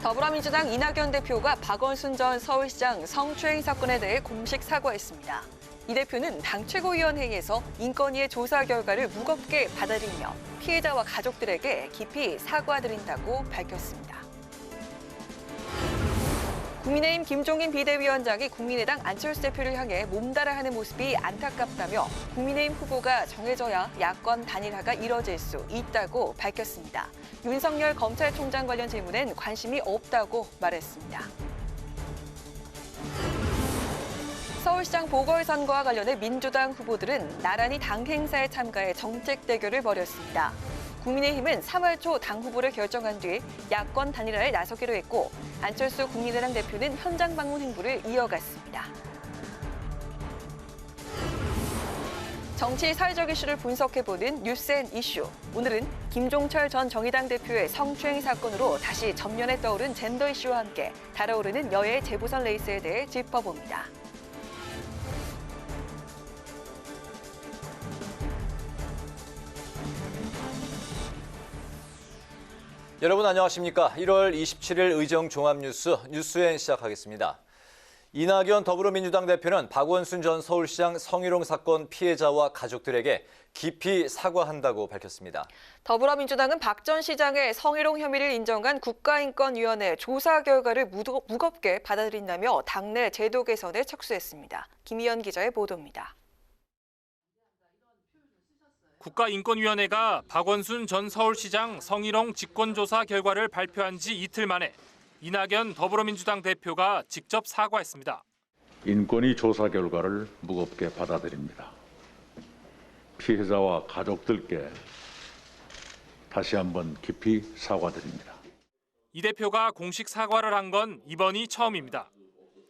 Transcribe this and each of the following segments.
더불어민주당 이낙연 대표가 박원순 전 서울시장 성추행 사건에 대해 공식 사과했습니다. 이 대표는 당 최고위원회의에서 인권위의 조사 결과를 무겁게 받아들이며 피해자와 가족들에게 깊이 사과드린다고 밝혔습니다. 국민의힘 김종인 비대위원장이 국민의당 안철수 대표를 향해 몸달아하는 모습이 안타깝다며 국민의힘 후보가 정해져야 야권 단일화가 이뤄질 수 있다고 밝혔습니다. 윤석열 검찰총장 관련 질문엔 관심이 없다고 말했습니다. 서울시장 보궐선거와 관련해 민주당 후보들은 나란히 당 행사에 참가해 정책 대결을 벌였습니다. 국민의힘은 3월 초 당 후보를 결정한 뒤 야권 단일화에 나서기로 했고 안철수 국민의당 대표는 현장 방문 행보를 이어갔습니다. 정치 사회적 이슈를 분석해보는 뉴스앤 이슈. 오늘은 김종철 전 정의당 대표의 성추행 사건으로 다시 전면에 떠오른 젠더 이슈와 함께 달아오르는 여야의 재보선 레이스에 대해 짚어봅니다. 여러분 안녕하십니까? 1월 27일 의정 종합뉴스 뉴스엔 시작하겠습니다. 이낙연 더불어민주당 대표는 박원순 전 서울시장 성희롱 사건 피해자와 가족들에게 깊이 사과한다고 밝혔습니다. 더불어민주당은 박 전 시장의 성희롱 혐의를 인정한 국가인권위원회 조사 결과를 무겁게 받아들인다며 당내 제도 개선에 촉수했습니다. 김희연 기자의 보도입니다. 국가인권위원회가 박원순 전 서울시장 성희롱 직권조사 결과를 발표한 지 이틀 만에 이낙연 더불어민주당 대표가 직접 사과했습니다. 인권위 조사 결과를 무겁게 받아들입니다. 피해자와 가족들께 다시 한번 깊이 사과드립니다. 이 대표가 공식 사과를 한 건 이번이 처음입니다.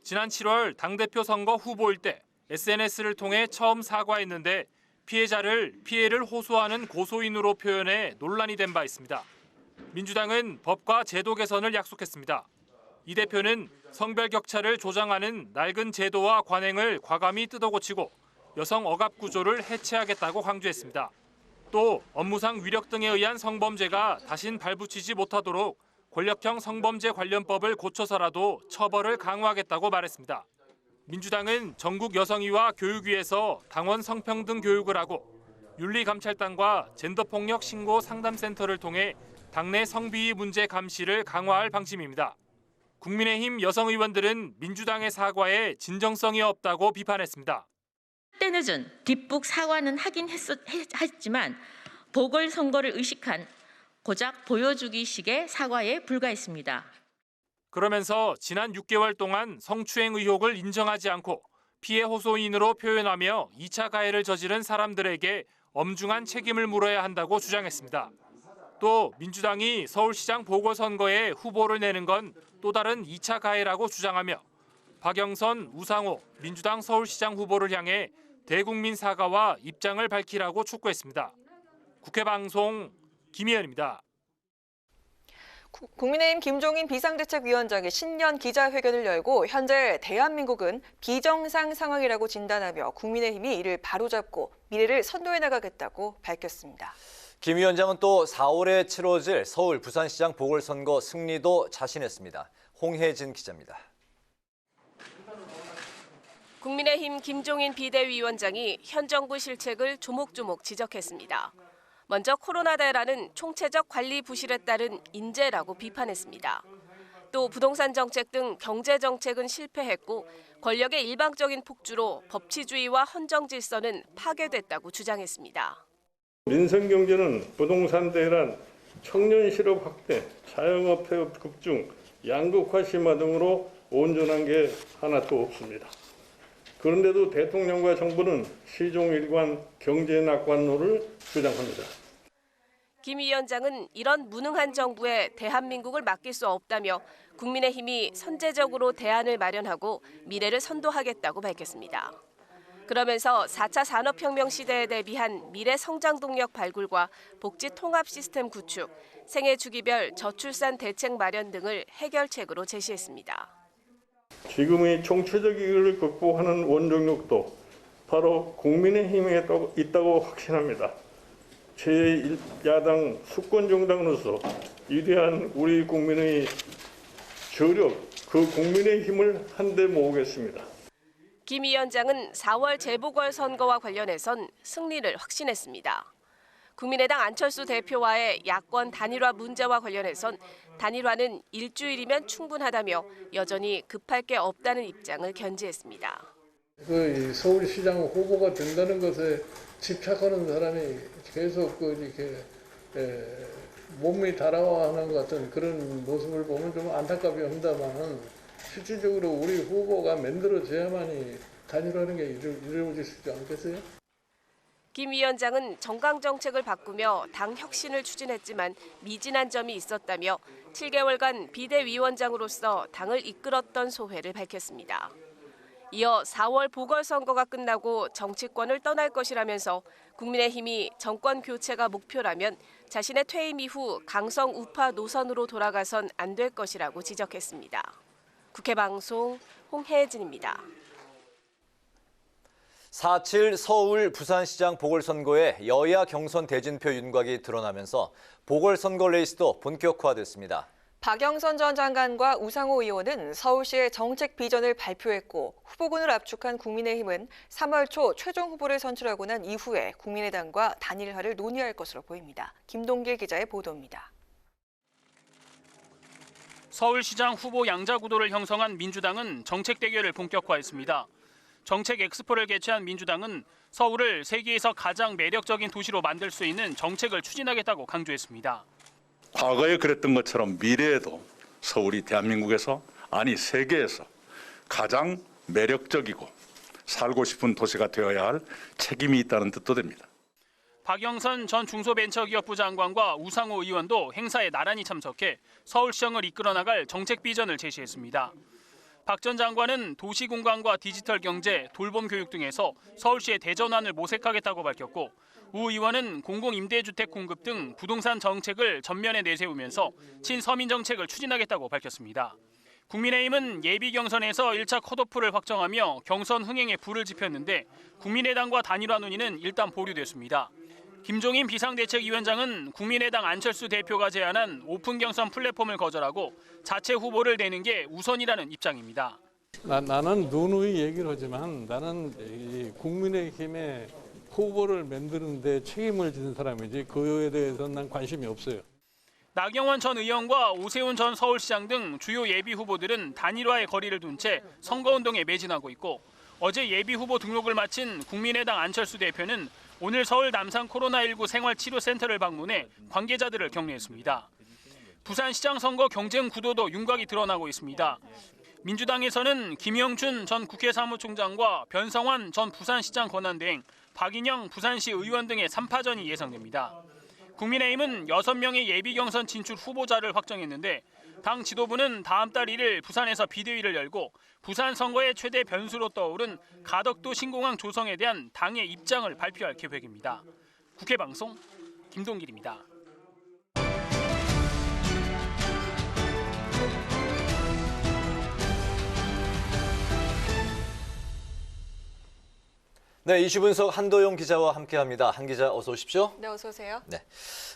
지난 7월 당대표 선거 후보일 때 SNS를 통해 처음 사과했는데 피해를 호소하는 고소인으로 표현해 논란이 된 바 있습니다. 민주당은 법과 제도 개선을 약속했습니다. 이 대표는 성별 격차를 조장하는 낡은 제도와 관행을 과감히 뜯어고치고 여성 억압 구조를 해체하겠다고 강조했습니다. 또 업무상 위력 등에 의한 성범죄가 다신 발붙이지 못하도록 권력형 성범죄 관련법을 고쳐서라도 처벌을 강화하겠다고 말했습니다. 민주당은 전국 여성위와 교육위에서 당원 성평등 교육을 하고 윤리감찰단과 젠더폭력 신고 상담센터를 통해 당내 성비위 문제 감시를 강화할 방침입니다. 국민의힘 여성 의원들은 민주당의 사과에 진정성이 없다고 비판했습니다. 때늦은 뒷북 사과는 하긴 했지만 보궐선거를 의식한 고작 보여주기식의 사과에 불과했습니다. 그러면서 지난 6개월 동안 성추행 의혹을 인정하지 않고 피해 호소인으로 표현하며 2차 가해를 저지른 사람들에게 엄중한 책임을 물어야 한다고 주장했습니다. 또 민주당이 서울시장 보궐선거에 후보를 내는 건 또 다른 2차 가해라고 주장하며 박영선, 우상호 민주당 서울시장 후보를 향해 대국민 사과와 입장을 밝히라고 촉구했습니다. 국회방송 김희연입니다. 국민의힘 김종인 비상대책위원장이 신년 기자회견을 열고 현재 대한민국은 비정상 상황이라고 진단하며 국민의힘이 이를 바로잡고 미래를 선도해 나가겠다고 밝혔습니다. 김 위원장은 또 4월에 치러질 서울 부산시장 보궐선거 승리도 자신했습니다. 홍혜진 기자입니다. 국민의힘 김종인 비대위원장이 현 정부 실책을 조목조목 지적했습니다. 먼저 코로나 대란은 총체적 관리 부실에 따른 인재라고 비판했습니다. 또 부동산 정책 등 경제 정책은 실패했고 권력의 일방적인 폭주로 법치주의와 헌정 질서는 파괴됐다고 주장했습니다. 민생 경제는 부동산 대란, 청년 실업 확대, 자영업 폐업 급증, 양극화 심화 등으로 온전한 게 하나도 없습니다. 그런데도 대통령과 정부는 시종일관 경제 낙관론을 주장합니다. 김 위원장은 이런 무능한 정부에 대한민국을 맡길 수 없다며 국민의힘이 선제적으로 대안을 마련하고 미래를 선도하겠다고 밝혔습니다. 그러면서 4차 산업혁명 시대에 대비한 미래 성장 동력 발굴과 복지 통합 시스템 구축, 생애 주기별 저출산 대책 마련 등을 해결책으로 제시했습니다. 지금의 총체적 위기를 극복하는 원동력도 바로 국민의힘에 있다고 확신합니다. 제1야당 수권정당으로서 위대한 우리 국민의 저력 그 국민의힘을 한데 모으겠습니다. 김 위원장은 4월 재보궐선거와 관련해선 승리를 확신했습니다. 국민의당 안철수 대표와의 야권 단일화 문제와 관련해선 단일화는 일주일이면 충분하다며 여전히 급할 게 없다는 입장을 견지했습니다. 그 서울시장 후보가 된다는 것에 집착하는 사람이 계속 이렇게 몸이 달아와하는 것 같은 그런 모습을 보면 좀 안타깝긴 합니다만 실질적으로 우리 후보가 만들어져야만이 단일화하는 게 이루어질 수 있지 않겠어요? 김 위원장은 정강 정책을 바꾸며 당 혁신을 추진했지만 미진한 점이 있었다며 7개월간 비대위원장으로서 당을 이끌었던 소회를 밝혔습니다. 이어 4월 보궐선거가 끝나고 정치권을 떠날 것이라면서 국민의힘이 정권 교체가 목표라면 자신의 퇴임 이후 강성 우파 노선으로 돌아가선 안 될 것이라고 지적했습니다. 국회방송 홍혜진입니다. 4.7 서울 부산시장 보궐선거에 여야 경선 대진표 윤곽이 드러나면서 보궐선거 레이스도 본격화됐습니다. 박영선 전 장관과 우상호 의원은 서울시의 정책 비전을 발표했고 후보군을 압축한 국민의힘은 3월 초 최종 후보를 선출하고 난 이후에 국민의당과 단일화를 논의할 것으로 보입니다. 김동길 기자의 보도입니다. 서울시장 후보 양자 구도를 형성한 민주당은 정책 대결을 본격화했습니다. 정책 엑스포를 개최한 민주당은 서울을 세계에서 가장 매력적인 도시로 만들 수 있는 정책을 추진하겠다고 강조했습니다. 과거에 그랬던 것처럼 미래에도 서울이 대한민국에서 아니 세계에서 가장 매력적이고 살고 싶은 도시가 되어야 할 책임이 있다는 뜻도 됩니다. 박영선 전 중소벤처기업부 장관과 우상호 의원도 행사에 나란히 참석해 서울시정을 이끌어 나갈 정책 비전을 제시했습니다. 박 전 장관은 도시공간과 디지털 경제, 돌봄 교육 등에서 서울시의 대전환을 모색하겠다고 밝혔고 우 의원은 공공임대주택 공급 등 부동산 정책을 전면에 내세우면서 친서민 정책을 추진하겠다고 밝혔습니다. 국민의힘은 예비 경선에서 1차 컷오프를 확정하며 경선 흥행에 불을 지폈는데 국민의당과 단일화 논의는 일단 보류됐습니다. 김종인 비상대책위원장은 국민의당 안철수 대표가 제안한 오픈 경선 플랫폼을 거절하고 자체 후보를 내는 게 우선이라는 입장입니다. 나는 누누이 얘기를 하지만 나는 이 국민의힘의 후보를 만드는데 책임을 지는 사람이지 그에 대해서는 난 관심이 없어요. 나경원 전 의원과 오세훈 전 서울시장 등 주요 예비 후보들은 단일화의 거리를 둔 채 선거운동에 매진하고 있고 어제 예비 후보 등록을 마친 국민의당 안철수 대표는 오늘 서울 남산 코로나19 생활치료센터를 방문해 관계자들을 격려했습니다. 부산시장 선거 경쟁 구도도 윤곽이 드러나고 있습니다. 민주당에서는 김영춘 전 국회 사무총장과 변성환 전 부산시장 권한대행, 박인영 부산시 의원 등의 3파전이 예상됩니다. 국민의힘은 6명의 예비 경선 진출 후보자를 확정했는데 당 지도부는 다음 달 1일 부산에서 비대위를 열고 부산 선거의 최대 변수로 떠오른 가덕도 신공항 조성에 대한 당의 입장을 발표할 계획입니다. 국회방송 김동길입니다. 네, 이슈 분석 한도용 기자와 함께합니다. 한 기자 어서 오십시오. 네, 어서 오세요. 네,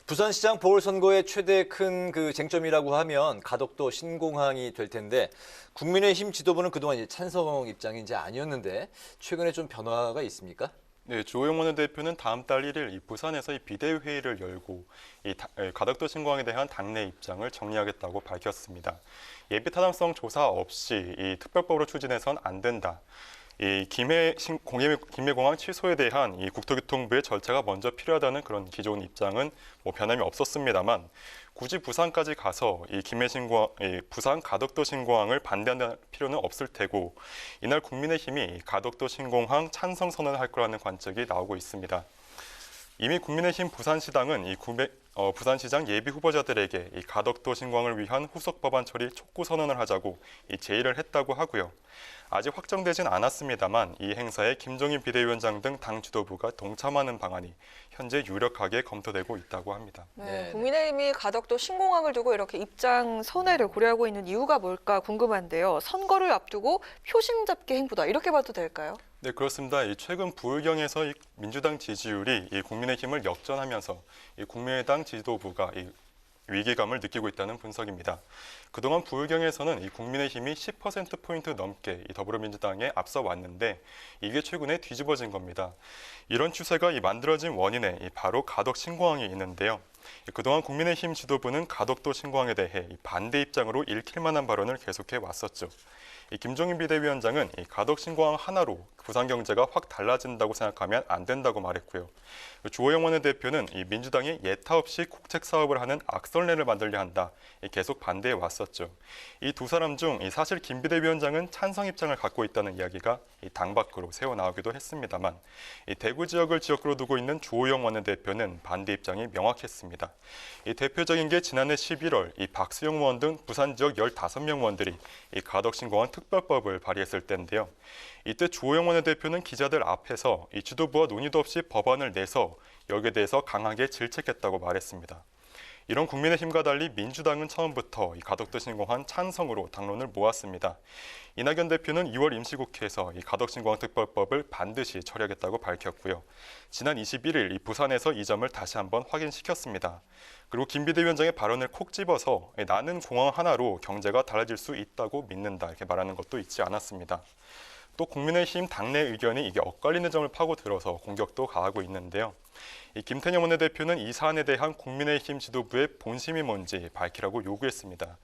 부산시장 보궐선거의 최대 큰 쟁점이라고 하면 가덕도 신공항이 될 텐데 국민의힘 지도부는 그동안 이제 찬성 입장이 이제 아니었는데 최근에 좀 변화가 있습니까? 네, 주호영 원내대표는 다음 달 1일 이 부산에서 이 비대회의를 열고 이 가덕도 신공항에 대한 당내 입장을 정리하겠다고 밝혔습니다. 예비 타당성 조사 없이 이 특별법으로 추진해선 안 된다. 이 김해공항 취소에 대한 이 국토교통부의 절차가 먼저 필요하다는 그런 기존 입장은 변함이 없었습니다만 굳이 부산까지 가서 이 부산 가덕도 신공항을 반대하는 필요는 없을 테고 이날 국민의힘이 가덕도 신공항 찬성 선언을 할 거라는 관측이 나오고 있습니다. 이미 국민의힘 부산시당은 부산시장 예비 후보자들에게 이 가덕도 신공항을 위한 후속 법안 처리 촉구 선언을 하자고 제의를 했다고 하고요. 아직 확정되진 않았습니다만 이 행사에 김종인 비대위원장 등 당 지도부가 동참하는 방안이 현재 유력하게 검토되고 있다고 합니다. 네, 국민의힘이 가덕도 신공항을 두고 이렇게 입장 선회를 고려하고 있는 이유가 뭘까 궁금한데요. 선거를 앞두고 표심 잡기 행보다 이렇게 봐도 될까요? 네, 그렇습니다. 최근 부울경에서 민주당 지지율이 국민의힘을 역전하면서 국민의당 지도부가 위기감을 느끼고 있다는 분석입니다. 그동안 부의경에서는 이 국민의힘이 10%포인트 넘게 이 더불어민주당에 앞서 왔는데 이게 최근에 뒤집어진 겁니다. 이런 추세가 만들어진 원인에 바로 가덕 신공항이 있는데요. 그동안 국민의힘 지도부는 가덕도 신공항에 대해 반대 입장으로 읽힐 만한 발언을 계속해 왔었죠. 김종인 비대위원장은 가덕 신공항 하나로 부산 경제가 확 달라진다고 생각하면 안 된다고 말했고요. 주호영 원내대표는 민주당이 예타 없이 국책 사업을 하는 악선례를 만들려 한다. 계속 반대해 왔었죠. 이 두 사람 중 사실 김 비대위원장은 찬성 입장을 갖고 있다는 이야기가 당 밖으로 새어나오기도 했습니다만 대구 지역을 지역구로 두고 있는 주호영 원내대표는 반대 입장이 명확했습니다. 대표적인 게 지난해 11월 박수영 의원 등 부산 지역 15명 의원들이 가덕 신공항 특별법을 발의했을 때인데요. 이때 주호영 원내대표는 기자들 앞에서 지도부와 논의도 없이 법안을 내서 여기에 대해서 강하게 질책했다고 말했습니다. 이런 국민의힘과 달리 민주당은 처음부터 가덕도 신공항 찬성으로 당론을 모았습니다. 이낙연 대표는 2월 임시국회에서 가덕 신공항 특별법을 반드시 처리하겠다고 밝혔고요. 지난 21일 부산에서 이 점을 다시 한번 확인시켰습니다. 그리고 김 비대위원장의 발언을 콕 집어서 나는 공항 하나로 경제가 달라질 수 있다고 믿는다 이렇게 말하는 것도 잊지 않았습니다. 또 국민의힘 당내 의견이 이게 엇갈리는 점을 파고들어서 공격도 가하고 있는데요. 김태년 원내대표는 이 사안에 대한 국민의힘 지도부의 본심이 뭔지 밝히라고 요구했습니다.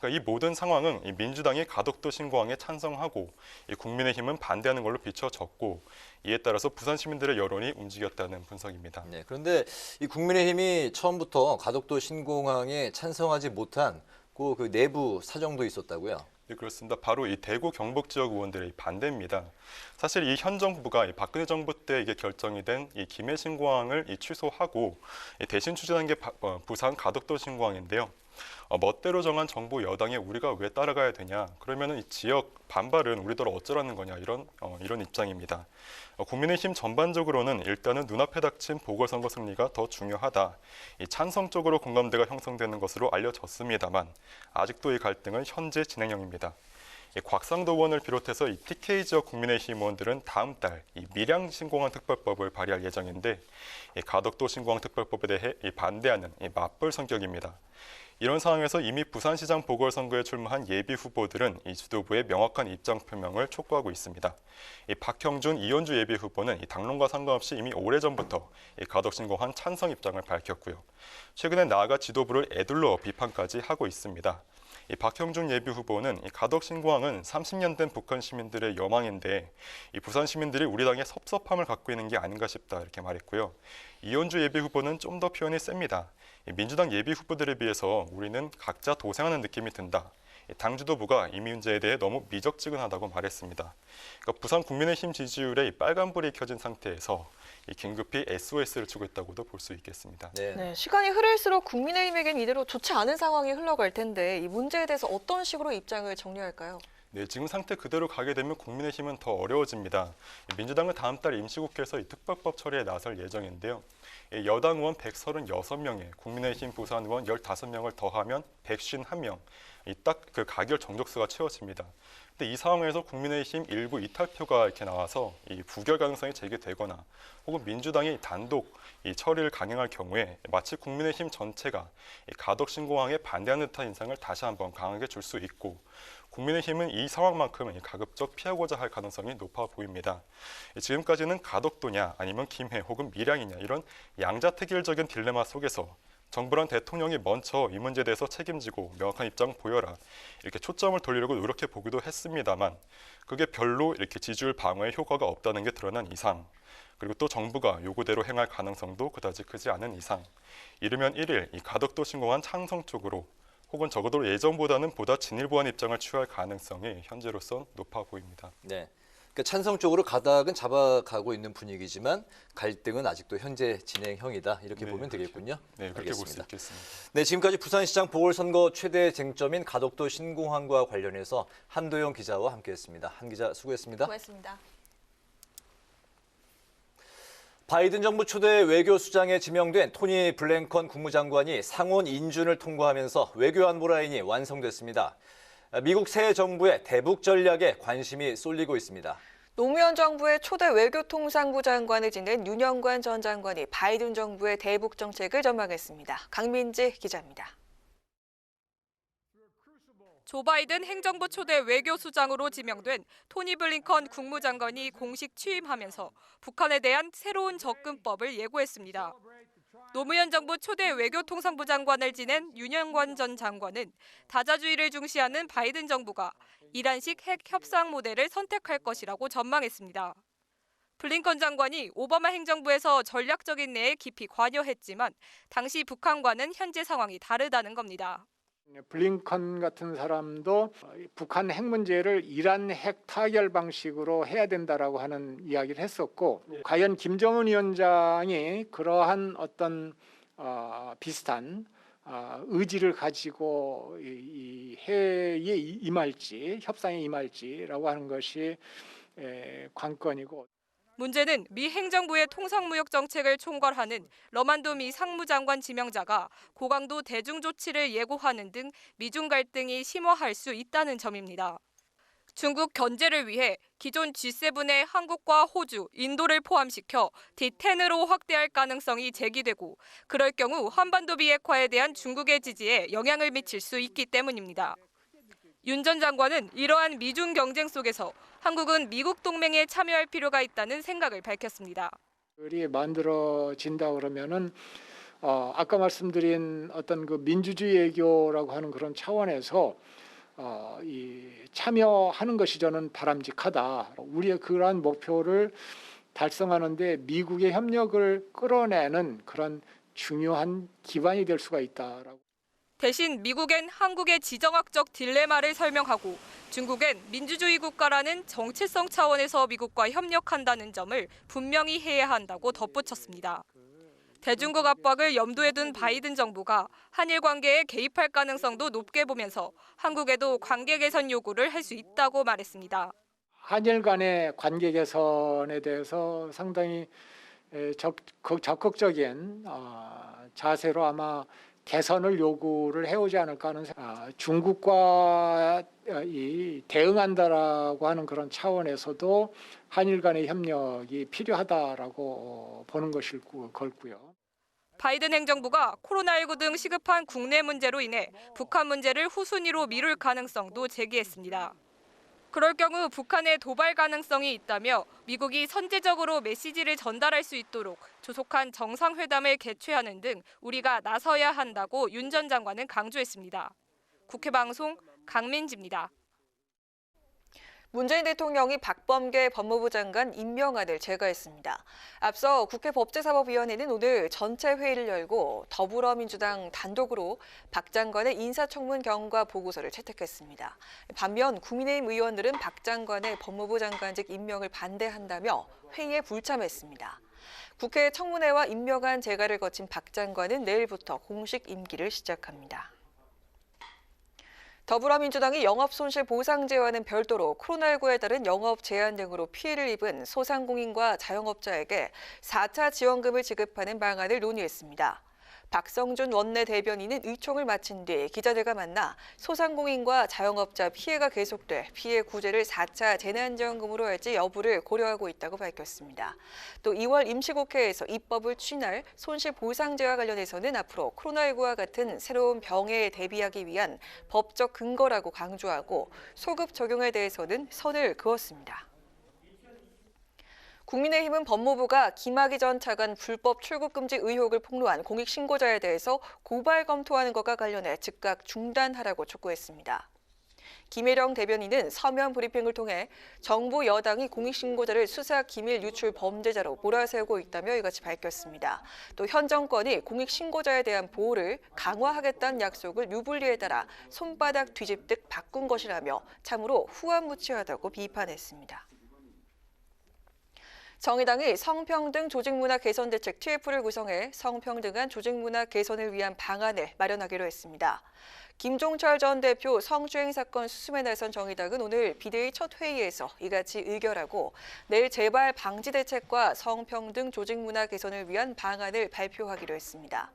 그러니까 이 모든 상황은 민주당이 가덕도 신공항에 찬성하고 국민의힘은 반대하는 걸로 비춰졌고 이에 따라서 부산 시민들의 여론이 움직였다는 분석입니다. 네, 그런데 이 국민의힘이 처음부터 가덕도 신공항에 찬성하지 못한 그 내부 사정도 있었다고요? 네, 그렇습니다. 바로 이 대구 경북 지역 의원들의 반대입니다. 사실 이 현 정부가 박근혜 정부 때 이게 결정이 된 이 김해 신공항을 취소하고 대신 추진한 게 부산 가덕도 신공항인데요. 멋대로 정한 정부 여당에 우리가 왜 따라가야 되냐? 그러면은 이 지역 반발은 우리더러 어쩌라는 거냐? 이런 입장입니다. 국민의힘 전반적으로는 일단은 눈앞에 닥친 보궐선거 승리가 더 중요하다. 이 찬성 쪽으로 공감대가 형성되는 것으로 알려졌습니다만 아직도 이 갈등은 현재 진행형입니다. 곽상도 의원을 비롯해서 이 TK 지역 국민의힘 의원들은 다음 달 이 밀양 신공항 특별법을 발의할 예정인데 가덕도 신공항 특별법에 대해 반대하는 맞불 성격입니다. 이런 상황에서 이미 부산시장 보궐선거에 출마한 예비 후보들은 이 지도부의 명확한 입장 표명을 촉구하고 있습니다. 박형준, 이현주 예비 후보는 당론과 상관없이 이미 오래전부터 가덕 신공항 찬성 입장을 밝혔고요. 최근에 나아가 지도부를 에둘러 비판까지 하고 있습니다. 박형준 예비 후보는 가덕 신공항은 30년 된 북한 시민들의 여망인데 부산 시민들이 우리 당에 섭섭함을 갖고 있는 게 아닌가 싶다 이렇게 말했고요. 이현주 예비 후보는 좀 더 표현이 셉니다. 민주당 예비 후보들에 비해서 우리는 각자 도생하는 느낌이 든다. 당 지도부가 이 문제에 대해 너무 미적지근하다고 말했습니다. 그러니까 부산 국민의힘 지지율에 빨간불이 켜진 상태에서 긴급히 SOS를 치고 있다고도 볼 수 있겠습니다. 네, 시간이 흐를수록 국민의힘에겐 이대로 좋지 않은 상황이 흘러갈 텐데 이 문제에 대해서 어떤 식으로 입장을 정리할까요? 네, 지금 상태 그대로 가게 되면 국민의힘은 더 어려워집니다. 민주당은 다음 달 임시국회에서 이 특별법 처리에 나설 예정인데요. 여당 의원 136명에 국민의힘 부산 의원 15명을 더하면 151명. 딱 그 가결 정족수가 채워집니다. 근데 이 상황에서 국민의힘 일부 이탈표가 이렇게 나와서 이 부결 가능성이 제기되거나 혹은 민주당이 단독 이 처리를 강행할 경우에 마치 국민의힘 전체가 이 가덕 신공항에 반대하는 듯한 인상을 다시 한번 강하게 줄 수 있고 국민의힘은 이 상황만큼은 가급적 피하고자 할 가능성이 높아 보입니다. 지금까지는 가덕도냐 아니면 김해 혹은 밀양이냐 이런 양자택일적인 딜레마 속에서 정부랑 대통령이 먼저 이 문제에 대해서 책임지고 명확한 입장 보여라 이렇게 초점을 돌리려고 노력해 보기도 했습니다만 그게 별로 이렇게 지지율 방어에 효과가 없다는 게 드러난 이상 그리고 또 정부가 요구대로 행할 가능성도 그다지 크지 않은 이상 이르면 1일 이 가덕도 신공항 창성 쪽으로 혹은 적어도 예전보다는 보다 진일보한 입장을 취할 가능성이 현재로선 높아 보입니다. 네. 그러니까 찬성 쪽으로 가닥은 잡아가고 있는 분위기지만 갈등은 아직도 현재 진행형이다. 이렇게 보면 그렇죠. 되겠군요. 네, 그렇게 볼 수 있겠습니다. 네, 지금까지 부산시장 보궐선거 최대 쟁점인 가덕도 신공항과 관련해서 한도영 기자와 함께했습니다. 한 기자 수고했습니다. 수고했습니다. 바이든 정부 초대 외교수장에 지명된 토니 블랭컨 국무장관이 상원 인준을 통과하면서 외교안보 라인이 완성됐습니다. 미국 새 정부의 대북 전략에 관심이 쏠리고 있습니다. 노무현 정부의 초대 외교통상부 장관을 지낸 윤영관 전 장관이 바이든 정부의 대북 정책을 전망했습니다. 강민지 기자입니다. 조 바이든 행정부 초대 외교수장으로 지명된 토니 블링컨 국무장관이 공식 취임하면서 북한에 대한 새로운 접근법을 예고했습니다. 노무현 정부 초대 외교통상부 장관을 지낸 윤영관 전 장관은 다자주의를 중시하는 바이든 정부가 이란식 핵 협상 모델을 선택할 것이라고 전망했습니다. 블링컨 장관이 오바마 행정부에서 전략적인 내에 깊이 관여했지만 당시 북한과는 현재 상황이 다르다는 겁니다. 블링컨 같은 사람도 북한 핵 문제를 이란 핵 타결 방식으로 해야 된다라고 하는 이야기를 했었고, 과연 김정은 위원장이 그러한 어떤 비슷한 의지를 가지고 이 회의에 임할지, 협상에 임할지라고 하는 것이 관건이고. 문제는 미 행정부의 통상무역 정책을 총괄하는 러만도 미 상무장관 지명자가 고강도 대중 조치를 예고하는 등 미중 갈등이 심화할 수 있다는 점입니다. 중국 견제를 위해 기존 G7의 한국과 호주, 인도를 포함시켜 D10으로 확대할 가능성이 제기되고, 그럴 경우 한반도 비핵화에 대한 중국의 지지에 영향을 미칠 수 있기 때문입니다. 윤 전 장관은 이러한 미중 경쟁 속에서 한국은 미국 동맹에 참여할 필요가 있다는 생각을 밝혔습니다. 이 만들어진다 그러면은 아까 말씀드린 어떤 그 민주주의 외교라고 하는 그런 차원에서 이 참여하는 것이 저는 바람직하다. 우리의 그러한 목표를 달성하는데 미국의 협력을 끌어내는 그런 중요한 기반이 될 수가 있다라고. 대신 미국엔 한국의 지정학적 딜레마를 설명하고 중국엔 민주주의 국가라는 정체성 차원에서 미국과 협력한다는 점을 분명히 해야 한다고 덧붙였습니다. 대중국 압박을 염두에 둔 바이든 정부가 한일 관계에 개입할 가능성도 높게 보면서 한국에도 관계 개선 요구를 할 수 있다고 말했습니다. 한일 간의 관계 개선에 대해서 상당히 적극적인 자세로 아마 개선을 요구를 해오지 않을까 하는 중국과 대응한다라고 하는 그런 차원에서도 한일 간의 협력이 필요하다라고 보는 것일 걸고요. 바이든 행정부가 코로나19 등 시급한 국내 문제로 인해 북한 문제를 후순위로 미룰 가능성도 제기했습니다. 그럴 경우 북한의 도발 가능성이 있다며 미국이 선제적으로 메시지를 전달할 수 있도록 조속한 정상회담을 개최하는 등 우리가 나서야 한다고 윤 전 장관은 강조했습니다. 국회 방송 강민지입니다. 문재인 대통령이 박범계 법무부 장관 임명안을 제거했습니다. 앞서 국회 법제사법위원회는 오늘 전체 회의를 열고 더불어민주당 단독으로 박 장관의 인사청문 경과 보고서를 채택했습니다. 반면 국민의힘 의원들은 박 장관의 법무부 장관직 임명을 반대한다며 회의에 불참했습니다. 국회 청문회와 임명안 제거를 거친 박 장관은 내일부터 공식 임기를 시작합니다. 더불어민주당이 영업손실보상제와는 별도로 코로나19에 따른 영업 제한 등으로 피해를 입은 소상공인과 자영업자에게 4차 지원금을 지급하는 방안을 논의했습니다. 박성준 원내대변인은 의총을 마친 뒤 기자들과 만나 소상공인과 자영업자 피해가 계속돼 피해 구제를 4차 재난지원금으로 할지 여부를 고려하고 있다고 밝혔습니다. 또 2월 임시국회에서 입법을 추진할 손실보상제와 관련해서는 앞으로 코로나19와 같은 새로운 병에 대비하기 위한 법적 근거라고 강조하고 소급 적용에 대해서는 선을 그었습니다. 국민의힘은 법무부가 김학의 전 차관 불법 출국 금지 의혹을 폭로한 공익신고자에 대해서 고발 검토하는 것과 관련해 즉각 중단하라고 촉구했습니다. 김혜령 대변인은 서면 브리핑을 통해 정부 여당이 공익신고자를 수사 기밀 유출 범죄자로 몰아세우고 있다며 이같이 밝혔습니다. 또 현 정권이 공익신고자에 대한 보호를 강화하겠다는 약속을 유불리에 따라 손바닥 뒤집듯 바꾼 것이라며 참으로 후안무치하다고 비판했습니다. 정의당이 성평등 조직문화 개선 대책 TF를 구성해 성평등한 조직문화 개선을 위한 방안을 마련하기로 했습니다. 김종철 전 대표 성추행 사건 수습에 나선 정의당은 오늘 비대위 첫 회의에서 이같이 의결하고 내일 재발 방지 대책과 성평등 조직문화 개선을 위한 방안을 발표하기로 했습니다.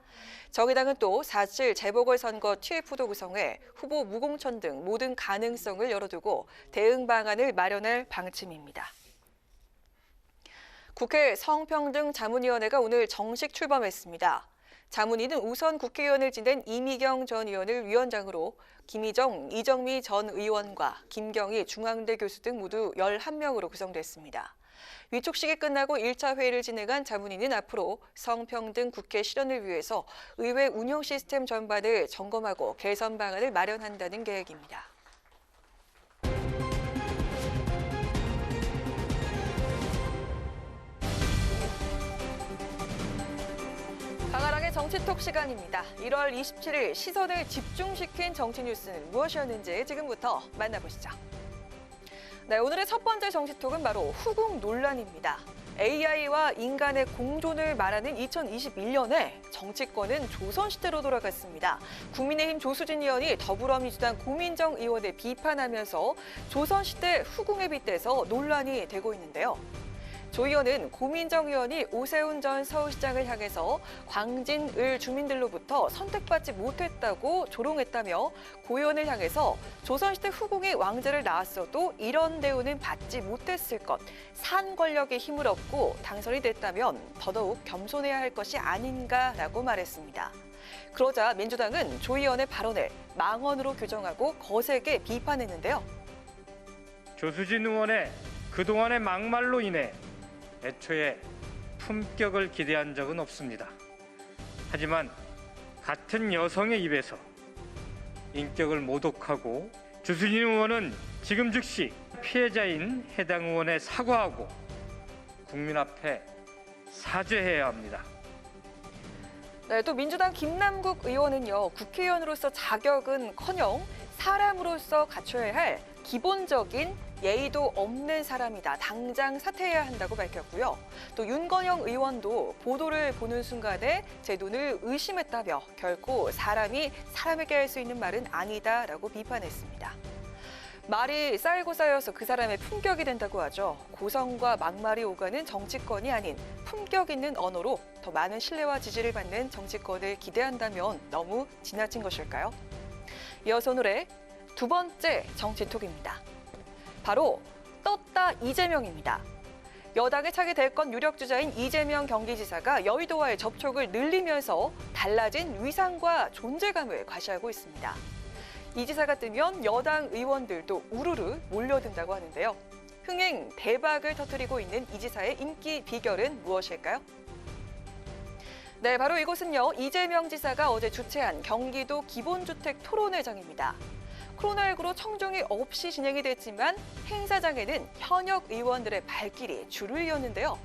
정의당은 또 4.7 재보궐선거 TF도 구성해 후보 무공천 등 모든 가능성을 열어두고 대응 방안을 마련할 방침입니다. 국회 성평등 자문위원회가 오늘 정식 출범했습니다. 자문위는 우선 국회의원을 지낸 이미경 전 의원을 위원장으로 김희정, 이정미 전 의원과 김경희 중앙대 교수 등 모두 11명으로 구성됐습니다. 위촉식이 끝나고 1차 회의를 진행한 자문위는 앞으로 성평등 국회 실현을 위해서 의회 운영 시스템 전반을 점검하고 개선 방안을 마련한다는 계획입니다. 강아랑의 정치톡 시간입니다. 1월 27일 시선을 집중시킨 정치 뉴스는 무엇이었는지 지금부터 만나보시죠. 네, 오늘의 첫 번째 정치톡은 바로 후궁 논란입니다. AI와 인간의 공존을 말하는 2021년에 정치권은 조선시대로 돌아갔습니다. 국민의힘 조수진 의원이 더불어민주당 고민정 의원을 비판하면서 조선시대 후궁에 빗대서 논란이 되고 있는데요. 조 의원은 고민정 의원이 오세훈 전 서울시장을 향해서 광진을 주민들로부터 선택받지 못했다고 조롱했다며 고 의원을 향해서 조선시대 후궁이 왕자를 낳았어도 이런 대우는 받지 못했을 것, 산 권력의 힘을 얻고 당선이 됐다면 더더욱 겸손해야 할 것이 아닌가라고 말했습니다. 그러자 민주당은 조 의원의 발언을 망언으로 규정하고 거세게 비판했는데요. 조수진 의원의 그동안의 막말로 인해 애초에 품격을 기대한 적은 없습니다. 하지만 같은 여성의 입에서 인격을 모독하고 조수진 의원은 지금 즉시 피해자인 해당 의원에 사과하고 국민 앞에 사죄해야 합니다. 네, 또 민주당 김남국 의원은요, 국회의원으로서 자격은커녕 사람으로서 갖춰야 할 기본적인 예의도 없는 사람이다. 당장 사퇴해야 한다고 밝혔고요. 또 윤건영 의원도 보도를 보는 순간에 제 눈을 의심했다며 결코 사람이 사람에게 할 수 있는 말은 아니다라고 비판했습니다. 말이 쌓이고 쌓여서 그 사람의 품격이 된다고 하죠. 고성과 막말이 오가는 정치권이 아닌 품격 있는 언어로 더 많은 신뢰와 지지를 받는 정치권을 기대한다면 너무 지나친 것일까요? 이어서 오늘의 두 번째 정치톡입니다. 바로 떴다 이재명입니다. 여당의 차기 대권 유력 주자인 이재명 경기지사가 여의도와의 접촉을 늘리면서 달라진 위상과 존재감을 과시하고 있습니다. 이 지사가 뜨면 여당 의원들도 우르르 몰려든다고 하는데요. 흥행 대박을 터뜨리고 있는 이 지사의 인기 비결은 무엇일까요? 네, 바로 이곳은요, 이재명 지사가 어제 주최한 경기도 기본주택 토론회장입니다. 코로나19로 청중이 없이 진행이 됐지만 행사장에는 현역 의원들의 발길이 줄을 이었는데요.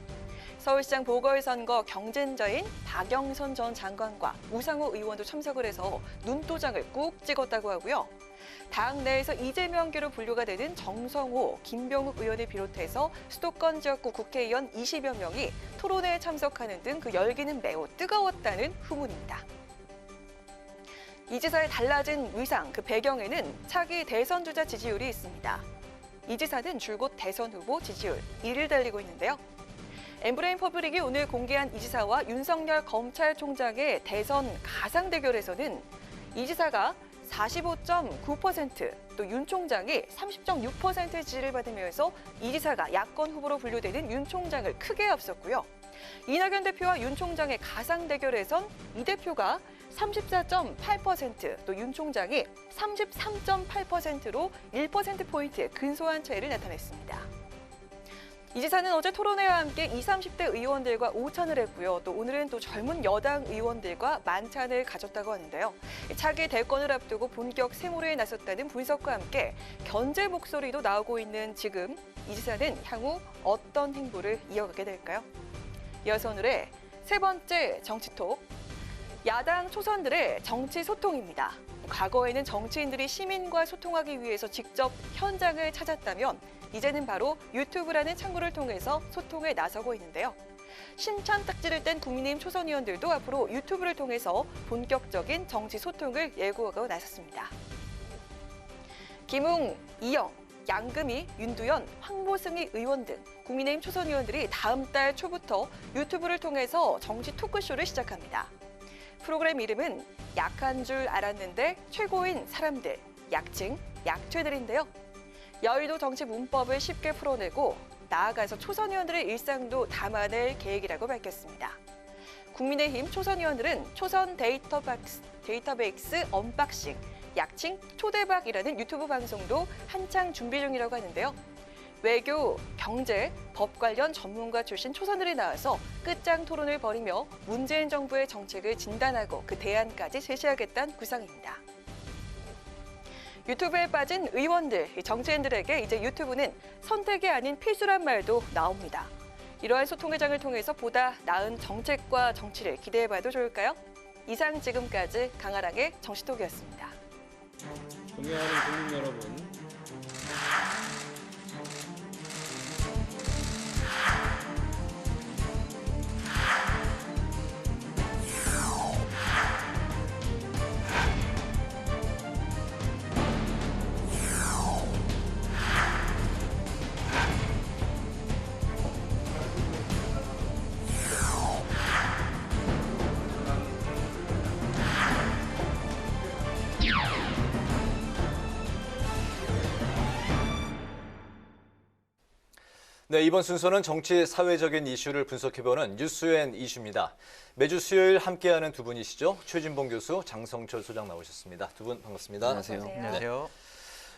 서울시장 보궐선거 경쟁자인 박영선 전 장관과 우상호 의원도 참석을 해서 눈도장을 꾹 찍었다고 하고요. 당 내에서 이재명계로 분류가 되는 정성호, 김병욱 의원을 비롯해서 수도권 지역구 국회의원 20여 명이 토론회에 참석하는 등 그 열기는 매우 뜨거웠다는 후문입니다. 이 지사의 달라진 위상, 그 배경에는 차기 대선 주자 지지율이 있습니다. 이 지사는 줄곧 대선 후보 지지율 1위를 달리고 있는데요. 엠브레인 퍼블릭이 오늘 공개한 이 지사와 윤석열 검찰총장의 대선 가상 대결에서는 이 지사가 45.9%, 또 윤 총장이 30.6% 지지를 받으면서 이 지사가 야권 후보로 분류되는 윤 총장을 크게 앞섰고요. 이낙연 대표와 윤 총장의 가상 대결에선 이 대표가 34.8%, 또 윤 총장이 33.8%로 1%포인트 근소한 차이를 나타냈습니다. 이 지사는 어제 토론회와 함께 20, 30대 의원들과 오찬을 했고요. 또 오늘은 또 젊은 여당 의원들과 만찬을 가졌다고 하는데요. 차기 대권을 앞두고 본격 세무를 나섰다는 분석과 함께 견제 목소리도 나오고 있는 지금 이 지사는 향후 어떤 행보를 이어가게 될까요? 이어서 오늘의 세 번째 정치톡. 야당 초선들의 정치 소통입니다. 과거에는 정치인들이 시민과 소통하기 위해서 직접 현장을 찾았다면 이제는 바로 유튜브라는 창구를 통해서 소통에 나서고 있는데요. 신참 딱지를 뗀 국민의힘 초선 의원들도 앞으로 유튜브를 통해서 본격적인 정치 소통을 예고하고 나섰습니다. 김웅, 이영, 양금희, 윤두현, 황보승희 의원 등 국민의힘 초선 의원들이 다음 달 초부터 유튜브를 통해서 정치 토크쇼를 시작합니다. 프로그램 이름은 약한 줄 알았는데 최고인 사람들, 약칭 약최들인데요. 여의도 정치 문법을 쉽게 풀어내고 나아가서 초선 의원들의 일상도 담아낼 계획이라고 밝혔습니다. 국민의힘 초선의원들은 초선 데이터베이스 언박싱, 약칭 초대박이라는 유튜브 방송도 한창 준비 중이라고 하는데요. 외교, 경제, 법 관련 전문가 출신 초선들이 나와서 끝장 토론을 벌이며 문재인 정부의 정책을 진단하고 그 대안까지 제시하겠다는 구상입니다. 유튜브에 빠진 의원들, 정치인들에게 이제 유튜브는 선택이 아닌 필수란 말도 나옵니다. 이러한 소통의 장을 통해서 보다 나은 정책과 정치를 기대해봐도 좋을까요? 이상 지금까지 강아랑의 정치톡이었습니다. 존경하는 국민 여러분, 네, 이번 순서는 정치 사회적인 이슈를 분석해보는 뉴스앤 이슈입니다. 매주 수요일 함께하는 두 분이시죠. 최진봉 교수, 장성철 소장 나오셨습니다. 두 분 반갑습니다. 안녕하세요. 안녕하세요.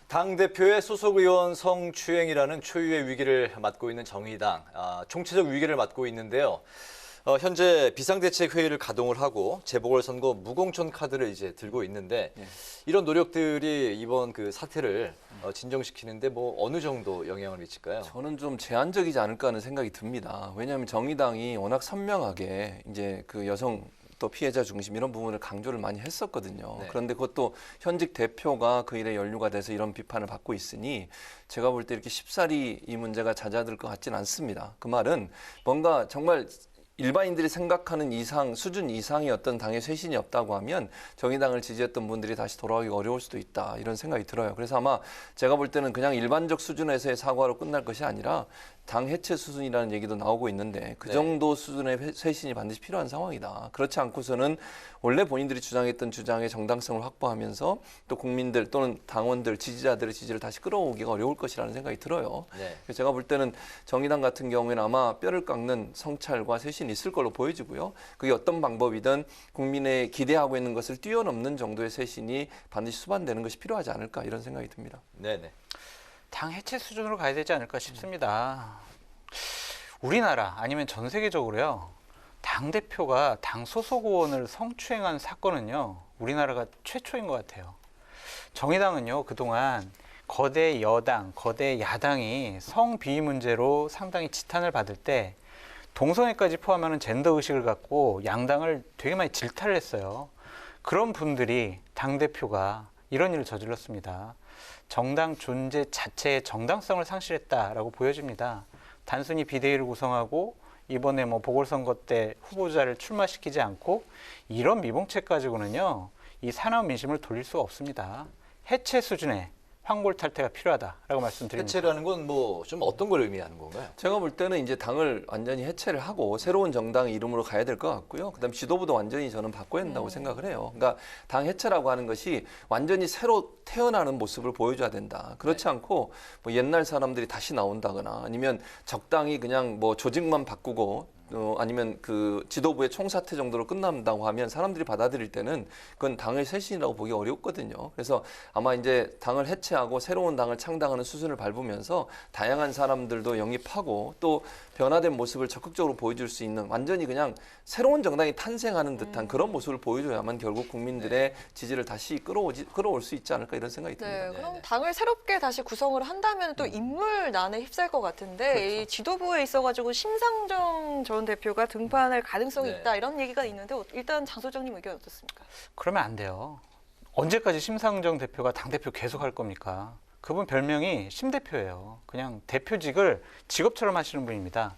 당대표의 소속 의원 성추행이라는 초유의 위기를 맞고 있는 정의당, 총체적 위기를 맞고 있는데요. 현재 비상대책회의를 가동을 하고 재보궐선거 무공천 카드를 이제 들고 있는데 이런 노력들이 이번 그 사태를 진정시키는데 뭐 어느 정도 영향을 미칠까요? 저는 좀 제한적이지 않을까 하는 생각이 듭니다. 왜냐하면 정의당이 워낙 선명하게 이제 그 여성 또 피해자 중심 이런 부분을 강조를 많이 했었거든요. 네. 그런데 그것도 현직 대표가 그 일에 연루가 돼서 이런 비판을 받고 있으니 제가 볼 때 이렇게 쉽사리 이 문제가 잦아들 것 같지는 않습니다. 그 말은 뭔가 정말 일반인들이 생각하는 수준 이상의 어떤 당의 쇄신이 없다고 하면 정의당을 지지했던 분들이 다시 돌아오기 어려울 수도 있다 이런 생각이 들어요. 그래서 아마 제가 볼 때는 그냥 일반적 수준에서의 사과로 끝날 것이 아니라 당 해체 수준이라는 얘기도 나오고 있는데 그 정도 수준의 쇄신이 반드시 필요한 상황이다. 그렇지 않고서는 원래 본인들이 주장했던 주장의 정당성을 확보하면서 또 국민들 또는 당원들, 지지자들의 지지를 다시 끌어오기가 어려울 것이라는 생각이 들어요. 네. 그래서 제가 볼 때는 정의당 같은 경우에는 아마 뼈를 깎는 성찰과 쇄신이 있을 걸로 보여지고요. 그게 어떤 방법이든 국민의 기대하고 있는 것을 뛰어넘는 정도의 쇄신이 반드시 수반되는 것이 필요하지 않을까 이런 생각이 듭니다. 네네. 당 해체 수준으로 가야 되지 않을까 싶습니다. 우리나라 아니면 전 세계적으로요. 당대표가 당 소속 의원을 성추행한 사건은요. 우리나라가 최초인 것 같아요. 정의당은요. 그동안 거대 여당, 거대 야당이 성비위 문제로 상당히 지탄을 받을 때 동성애까지 포함하는 젠더 의식을 갖고 양당을 되게 많이 질타를 했어요. 그런 분들이 당대표가 이런 일을 저질렀습니다. 정당 존재 자체의 정당성을 상실했다라고 보여집니다. 단순히 비대위를 구성하고 이번에 뭐 보궐선거 때 후보자를 출마시키지 않고 이런 미봉책 가지고는요. 이 사나운 민심을 돌릴 수가 없습니다. 해체 수준의 황골탈퇴가 필요하다라고 말씀드립니다. 해체라는 건 뭐 좀 어떤 걸 의미하는 건가요? 제가 볼 때는 이제 당을 완전히 해체를 하고 새로운 정당 이름으로 가야 될 것 같고요. 그다음 지도부도 완전히 저는 바꿔야 된다고 생각을 해요. 그러니까 당 해체라고 하는 것이 완전히 새로 태어나는 모습을 보여줘야 된다. 그렇지 않고 뭐 옛날 사람들이 다시 나온다거나 아니면 적당히 그냥 뭐 조직만 바꾸고 아니면 그 지도부의 총사퇴 정도로 끝난다고 하면 사람들이 받아들일 때는 그건 당의 쇄신이라고 보기 어렵거든요. 그래서 아마 이제 당을 해체하고 새로운 당을 창당하는 수순을 밟으면서 다양한 사람들도 영입하고 또 변화된 모습을 적극적으로 보여줄 수 있는 완전히 그냥 새로운 정당이 탄생하는 듯한 그런 모습을 보여줘야만 결국 국민들의 지지를 다시 끌어올 수 있지 않을까 이런 생각이 듭니다. 네, 그럼 당을 새롭게 다시 구성을 한다면 또 인물난에 휩쓸 것 같은데 그렇죠. 이 지도부에 있어가지고 심상정 전 대표가 등판할 가능성이 있다 이런 얘기가 있는데 일단 장 소장님 의견 어떻습니까? 그러면 안 돼요. 언제까지 심상정 대표가 당대표 계속 할 겁니까? 그분 별명이 심대표예요. 그냥 대표직을 직업처럼 하시는 분입니다.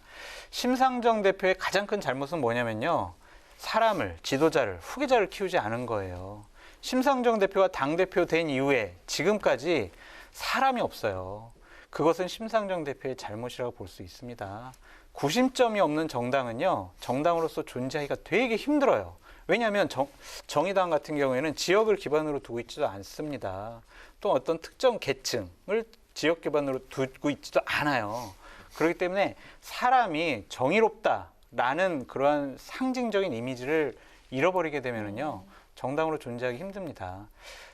심상정 대표의 가장 큰 잘못은 뭐냐면요. 사람을, 지도자를, 후계자를 키우지 않은 거예요. 심상정 대표가 당대표 된 이후에 지금까지 사람이 없어요. 그것은 심상정 대표의 잘못이라고 볼 수 있습니다. 구심점이 없는 정당은요. 정당으로서 존재하기가 되게 힘들어요. 왜냐하면 정의당 같은 경우에는 지역을 기반으로 두고 있지도 않습니다. 또 어떤 특정 계층을 지역 기반으로 두고 있지도 않아요. 그렇기 때문에 사람이 정의롭다 라는 그러한 상징적인 이미지를 잃어버리게 되면은요, 정당으로 존재하기 힘듭니다.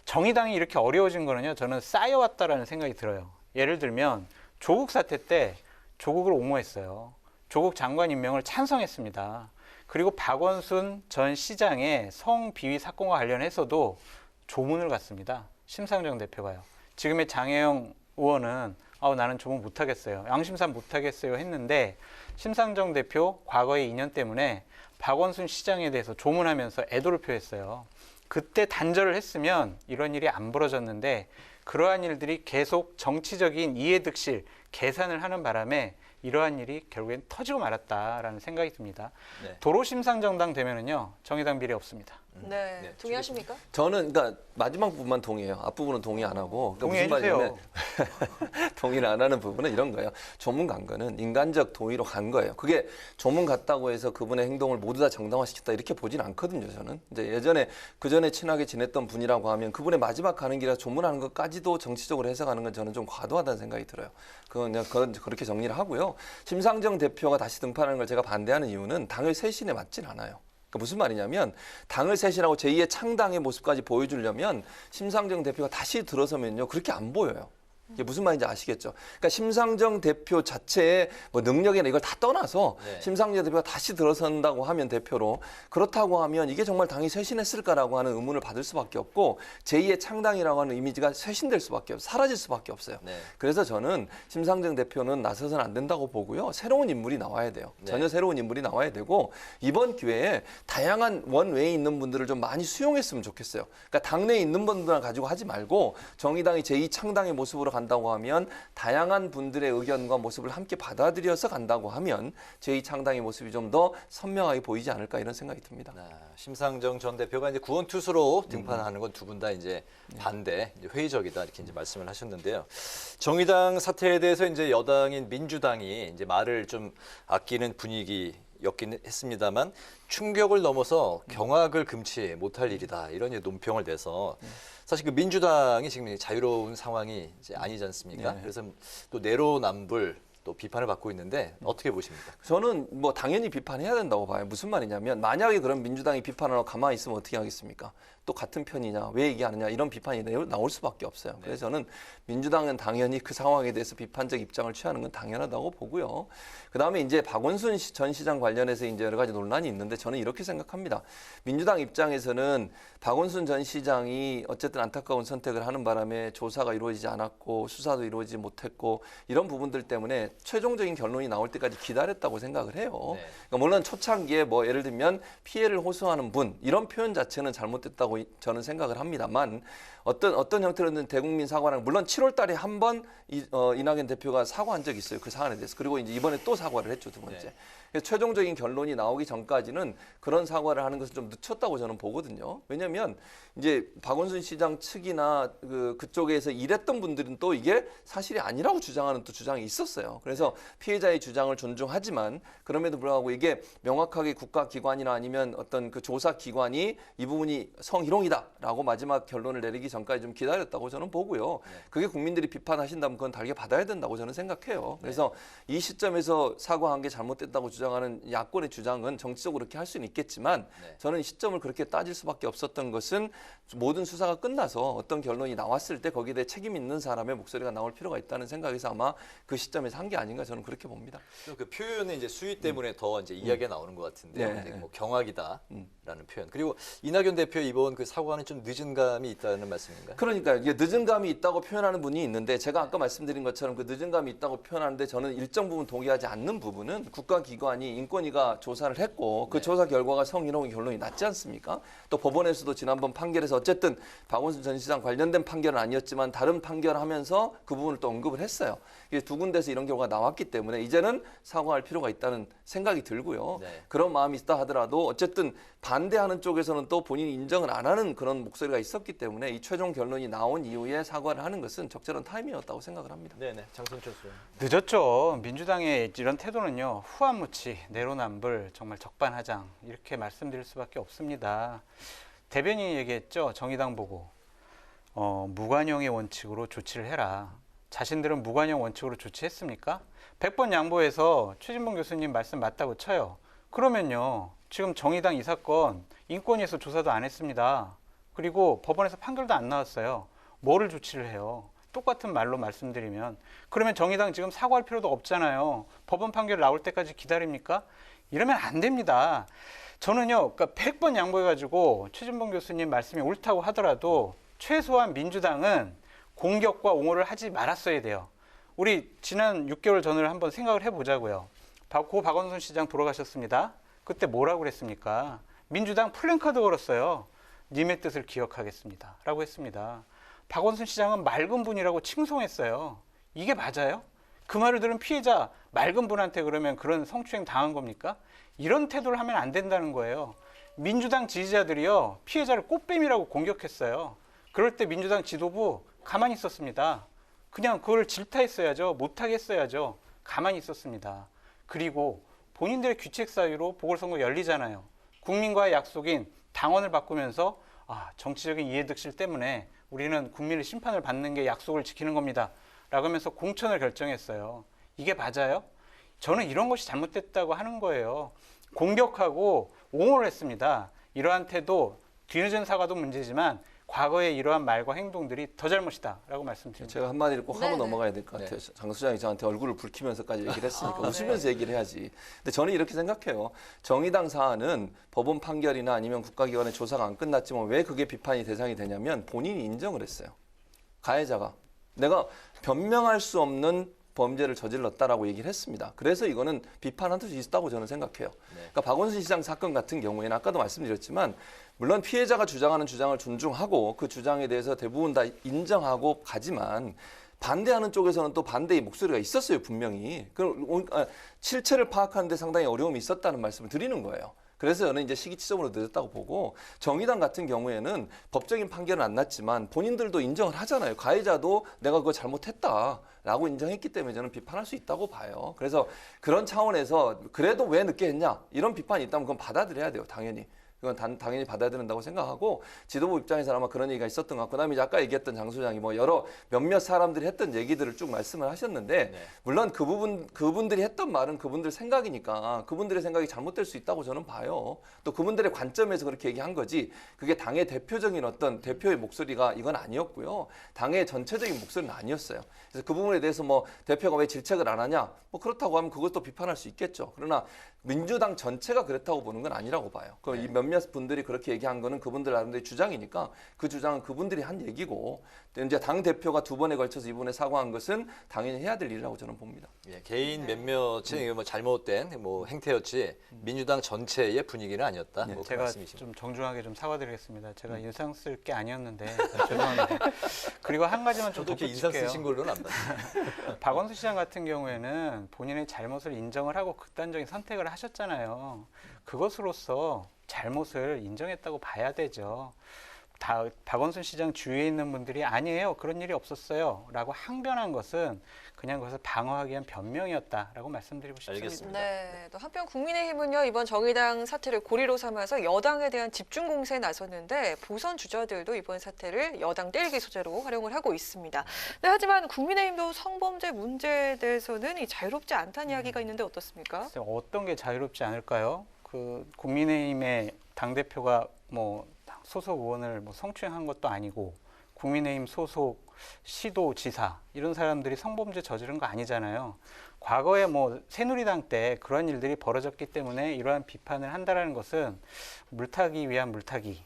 정의당이 이렇게 어려워진 거는요, 저는 쌓여왔다라는 생각이 들어요. 예를 들면 조국 사태 때 조국을 옹호했어요. 조국 장관 임명을 찬성했습니다. 그리고 박원순 전 시장의 성비위 사건과 관련해서도 조문을 갔습니다. 심상정 대표가요. 지금의 장혜영 의원은 나는 조문 못하겠어요. 양심상 못하겠어요 했는데 심상정 대표 과거의 인연 때문에 박원순 시장에 대해서 조문하면서 애도를 표했어요. 그때 단절을 했으면 이런 일이 안 벌어졌는데 그러한 일들이 계속 정치적인 이해득실, 계산을 하는 바람에 이러한 일이 결국엔 터지고 말았다라는 생각이 듭니다. 네. 도로 심상정당 되면은요, 정의당 미래 없습니다. 네, 동의하십니까? 저는 그러니까 마지막 부분만 동의해요. 앞부분은 동의 안 하고. 그러니까 무슨 말이냐면 동의를 안 하는 부분은 이런 거예요. 조문 간 거는 인간적 동의로 간 거예요. 그게 조문 갔다고 해서 그분의 행동을 모두 다 정당화시켰다 이렇게 보진 않거든요. 저는 이제 예전에 그전에 친하게 지냈던 분이라고 하면 그분의 마지막 가는 길에 조문하는 것까지도 정치적으로 해석하는 건 저는 좀 과도하다는 생각이 들어요. 그건 그렇게 정리를 하고요. 심상정 대표가 다시 등판하는 걸 제가 반대하는 이유는 당의 쇄신에 맞진 않아요. 그러니까 무슨 말이냐면 당을 쇄신하고 제2의 창당의 모습까지 보여주려면 심상정 대표가 다시 들어서면요, 그렇게 안 보여요. 이게 무슨 말인지 아시겠죠? 그러니까 심상정 대표 자체의 뭐 능력이나 이걸 다 떠나서 심상정 대표가 다시 들어선다고 하면 대표로, 그렇다고 하면 이게 정말 당이 쇄신했을까라고 하는 의문을 받을 수밖에 없고 제2의 창당이라고 하는 이미지가 쇄신될 수밖에 없어요. 사라질 수밖에 없어요. 그래서 저는 심상정 대표는 나서서는 안 된다고 보고요. 새로운 인물이 나와야 돼요. 전혀 새로운 인물이 나와야 되고 이번 기회에 다양한 원외에 있는 분들을 좀 많이 수용했으면 좋겠어요. 그러니까 당내에 있는 분들만 가지고 하지 말고 정의당이 제2 창당의 모습으로 간다고 하면 다양한 분들의 의견과 모습을 함께 받아들여서 간다고 하면 제2 창당의 모습이 좀 더 선명하게 보이지 않을까 이런 생각이 듭니다. 심상정 전 대표가 이제 구원투수로 등판하는 건 두 분 다 이제 반대, 이제 회의적이다 이렇게 이제 말씀을 하셨는데요. 정의당 사태에 대해서 이제 여당인 민주당이 이제 말을 좀 아끼는 분위기였긴 했습니다만 충격을 넘어서 경악을 금치 못할 일이다 이런 이제 논평을 내서 사실 그 민주당이 지금 자유로운 상황이 이제 아니지 않습니까? 그래서 또 내로남불 또 비판을 받고 있는데 어떻게 보십니까? 저는 뭐 당연히 비판해야 된다고 봐요. 무슨 말이냐면 만약에 그럼 민주당이 비판을 하고 가만히 있으면 어떻게 하겠습니까? 또 같은 편이냐, 왜 얘기하느냐 이런 비판이 나올 수밖에 없어요. 그래서 저는 민주당은 당연히 그 상황에 대해서 비판적 입장을 취하는 건 당연하다고 보고요. 그다음에 이제 박원순 전 시장 관련해서 이제 여러 가지 논란이 있는데 저는 이렇게 생각합니다. 민주당 입장에서는 박원순 전 시장이 어쨌든 안타까운 선택을 하는 바람에 조사가 이루어지지 않았고 수사도 이루어지지 못했고 이런 부분들 때문에 최종적인 결론이 나올 때까지 기다렸다고 생각을 해요. 그러니까 물론 초창기에 뭐 예를 들면 피해를 호소하는 분 이런 표현 자체는 잘못됐다고 저는 생각을 합니다만 어떤 형태로든 대국민 사과랑 물론 7월 달에 한 번 이낙연 대표가 사과한 적이 있어요. 그 사안에 대해서. 그리고 이제 이번에 또 사과를 했죠, 두 번째. 그래서 최종적인 결론이 나오기 전까지는 그런 사과를 하는 것은 좀 늦췄다고 저는 보거든요. 왜냐하면 이제 박원순 시장 측이나 그쪽에서 일했던 분들은 또 이게 사실이 아니라고 주장하는 또 주장이 있었어요. 그래서 피해자의 주장을 존중하지만 그럼에도 불구하고 이게 명확하게 국가기관이나 아니면 어떤 그 조사기관이 이 부분이 성희롱이다라고 마지막 결론을 내리기 전까지 좀 기다렸다고 저는 보고요. 그게 국민들이 비판하신다면 그건 달게 받아야 된다고 저는 생각해요. 그래서 이 시점에서 사과한 게 잘못됐다고 주장하는 야권의 주장은 정치적으로 그렇게 할 수는 있겠지만 저는 시점을 그렇게 따질 수밖에 없었던 것은 모든 수사가 끝나서 어떤 결론이 나왔을 때 거기에 대해 책임 있는 사람의 목소리가 나올 필요가 있다는 생각에서 아마 그 시점에서 한 게 아닌가 저는 그렇게 봅니다. 그 표현의 이제 수위 때문에 더 이제 이야기가 나오는 것 같은데 뭐 경악이다라는 표현. 그리고 이낙연 대표 이번 그 사과는 좀 늦은 감이 있다는 말씀인가요? 그러니까 이게 늦은 감이 있다고 표현하는 분이 있는데 제가 아까 말씀드린 것처럼 그 늦은 감이 있다고 표현하는데 저는 일정 부분 동의하지 않는 부분은 국가기관이 인권위가 조사를 했고 그 조사 결과가 성희롱의 결론이 났지 않습니까? 또 법원에서도 지난번 판결에서 어쨌든 박원순 전 시장 관련된 판결은 아니었지만 다른 판결하면서 그 부분을 또 언급을 했어요. 이게 두 군데서 이런 결과가 나왔기 때문에 이제는 사과할 필요가 있다는 생각이 들고요. 그런 마음이 있다 하더라도 어쨌든 반대하는 쪽에서는 또 본인이 인정을 안 하는 그런 목소리가 있었기 때문에 이 최종 결론이 나온 이후에 사과를 하는 것은 적절한 타이밍이었다고 생각을 합니다. 네네, 장선철 씨. 늦었죠. 민주당의 이런 태도는요. 후한무치, 내로남불, 정말 적반하장 이렇게 말씀드릴 수밖에 없습니다. 대변인이 얘기했죠. 정의당 보고 무관용의 원칙으로 조치를 해라. 자신들은 무관용 원칙으로 조치했습니까? 100번 양보해서 최진봉 교수님 말씀 맞다고 쳐요. 그러면요. 지금 정의당 이 사건 인권위에서 조사도 안 했습니다. 그리고 법원에서 판결도 안 나왔어요. 뭐를 조치를 해요? 똑같은 말로 말씀드리면 그러면 정의당 지금 사과할 필요도 없잖아요. 법원 판결 나올 때까지 기다립니까? 이러면 안 됩니다. 저는요, 그러니까 100번 양보해가지고 최진봉 교수님 말씀이 옳다고 하더라도 최소한 민주당은 공격과 옹호를 하지 말았어야 돼요. 우리 지난 6개월 전을 한번 생각을 해보자고요. 고 박원순 시장 돌아가셨습니다. 그때 뭐라고 그랬습니까? 민주당 플랜카드 걸었어요. 님의 뜻을 기억하겠습니다. 라고 했습니다. 박원순 시장은 맑은 분이라고 칭송했어요. 이게 맞아요? 그 말을 들은 피해자 맑은 분한테 그러면 그런 성추행 당한 겁니까? 이런 태도를 하면 안 된다는 거예요. 민주당 지지자들이요. 피해자를 꽃뱀이라고 공격했어요. 그럴 때 민주당 지도부 가만히 있었습니다. 그냥 그걸 질타했어야죠. 못하게 했어야죠. 가만히 있었습니다. 그리고 본인들의 규칙 사유로 보궐선거 열리잖아요. 국민과의 약속인 당원을 바꾸면서 정치적인 이해득실 때문에 우리는 국민의 심판을 받는 게 약속을 지키는 겁니다. 라고 하면서 공천을 결정했어요. 이게 맞아요? 저는 이런 것이 잘못됐다고 하는 거예요. 공격하고 옹호를 했습니다. 이러한 태도, 뒤늦은 사과도 문제지만 과거의 이러한 말과 행동들이 더 잘못이다라고 말씀드립니다. 제가 한마디를 꼭 하고 네네. 넘어가야 될 것 같아요. 네. 장 소장이 저한테 얼굴을 붉히면서까지 얘기를 했으니까 네. 웃으면서 얘기를 해야지. 근데 저는 이렇게 생각해요. 정의당 사안은 법원 판결이나 아니면 국가기관의 조사가 안 끝났지만 왜 그게 비판이 대상이 되냐면 본인이 인정을 했어요. 가해자가. 내가 변명할 수 없는 범죄를 저질렀다라고 얘기를 했습니다. 그래서 이거는 비판할 수 있다고 저는 생각해요. 그러니까 박원순 시장 사건 같은 경우에는 아까도 말씀드렸지만 물론 피해자가 주장하는 주장을 존중하고 그 주장에 대해서 대부분 다 인정하고 가지만 반대하는 쪽에서는 또 반대의 목소리가 있었어요, 분명히. 실체를 파악하는 데 상당히 어려움이 있었다는 말씀을 드리는 거예요. 그래서 저는 이제 시기치적으로 늦었다고 보고 정의당 같은 경우에는 법적인 판결은 안 났지만 본인들도 인정을 하잖아요. 가해자도 내가 그거 잘못했다라고 인정했기 때문에 저는 비판할 수 있다고 봐요. 그래서 그런 차원에서 그래도 왜 늦게 했냐 이런 비판이 있다면 그건 받아들여야 돼요. 당연히. 그건 당연히 받아야 된다고 생각하고 지도부 입장에서는 아마 그런 얘기가 있었던 것 같고 그다음에 이제 아까 얘기했던 장 소장이 뭐 여러 몇몇 사람들이 했던 얘기들을 쭉 말씀을 하셨는데 물론 그분들이 했던 말은 그분들 생각이니까 그분들의 생각이 잘못될 수 있다고 저는 봐요. 또 그분들의 관점에서 그렇게 얘기한 거지 그게 당의 대표적인 어떤 대표의 목소리가 이건 아니었고요. 당의 전체적인 목소리는 아니었어요. 그래서 그 부분에 대해서 뭐 대표가 왜 질책을 안 하냐 뭐 그렇다고 하면 그것도 비판할 수 있겠죠. 그러나 민주당 전체가 그렇다고 보는 건 아니라고 봐요. 이 몇몇 분들이 그렇게 얘기한 거는 그분들 나름대로 주장이니까 그 주장은 그분들이 한 얘기고 이제 당 대표가 두 번에 걸쳐서 이번에 사과한 것은 당연히 해야 될 일이라고 저는 봅니다. 예, 개인 몇몇의 뭐 잘못된 뭐 행태였지 민주당 전체의 분위기는 아니었다. 뭐 제가 좀 정중하게 좀 사과드리겠습니다. 제가 인상 쓸 게 아니었는데 죄송합니다. 그리고 한 가지만 좀 저도 인상 덧붙일게요. 쓰신 걸로는 안 봤어요. 박원순 시장 같은 경우에는 본인의 잘못을 인정을 하고 극단적인 선택을 하셨잖아요. 그것으로서 잘못을 인정했다고 봐야 되죠. 박원순 시장 주위에 있는 분들이 아니에요. 그런 일이 없었어요. 라고 항변한 것은 그냥 그것을 방어하기 위한 변명이었다라고 말씀드리고 싶습니다. 알겠습니다. 네, 또 한편 국민의힘은요 이번 정의당 사태를 고리로 삼아서 여당에 대한 집중 공세에 나섰는데 보선 주자들도 이번 사태를 여당 떼일기 소재로 활용을 하고 있습니다. 네, 하지만 국민의힘도 성범죄 문제에 대해서는 이 자유롭지 않다는 이야기가 있는데 어떻습니까? 어떤 게 자유롭지 않을까요? 국민의힘의 당 대표가 뭐 소속 의원을 뭐 성추행한 것도 아니고 국민의힘 소속 시도지사 이런 사람들이 성범죄 저지른 거 아니잖아요. 과거에 뭐 새누리당 때 그런 일들이 벌어졌기 때문에 이러한 비판을 한다라는 것은 물타기 위한 물타기,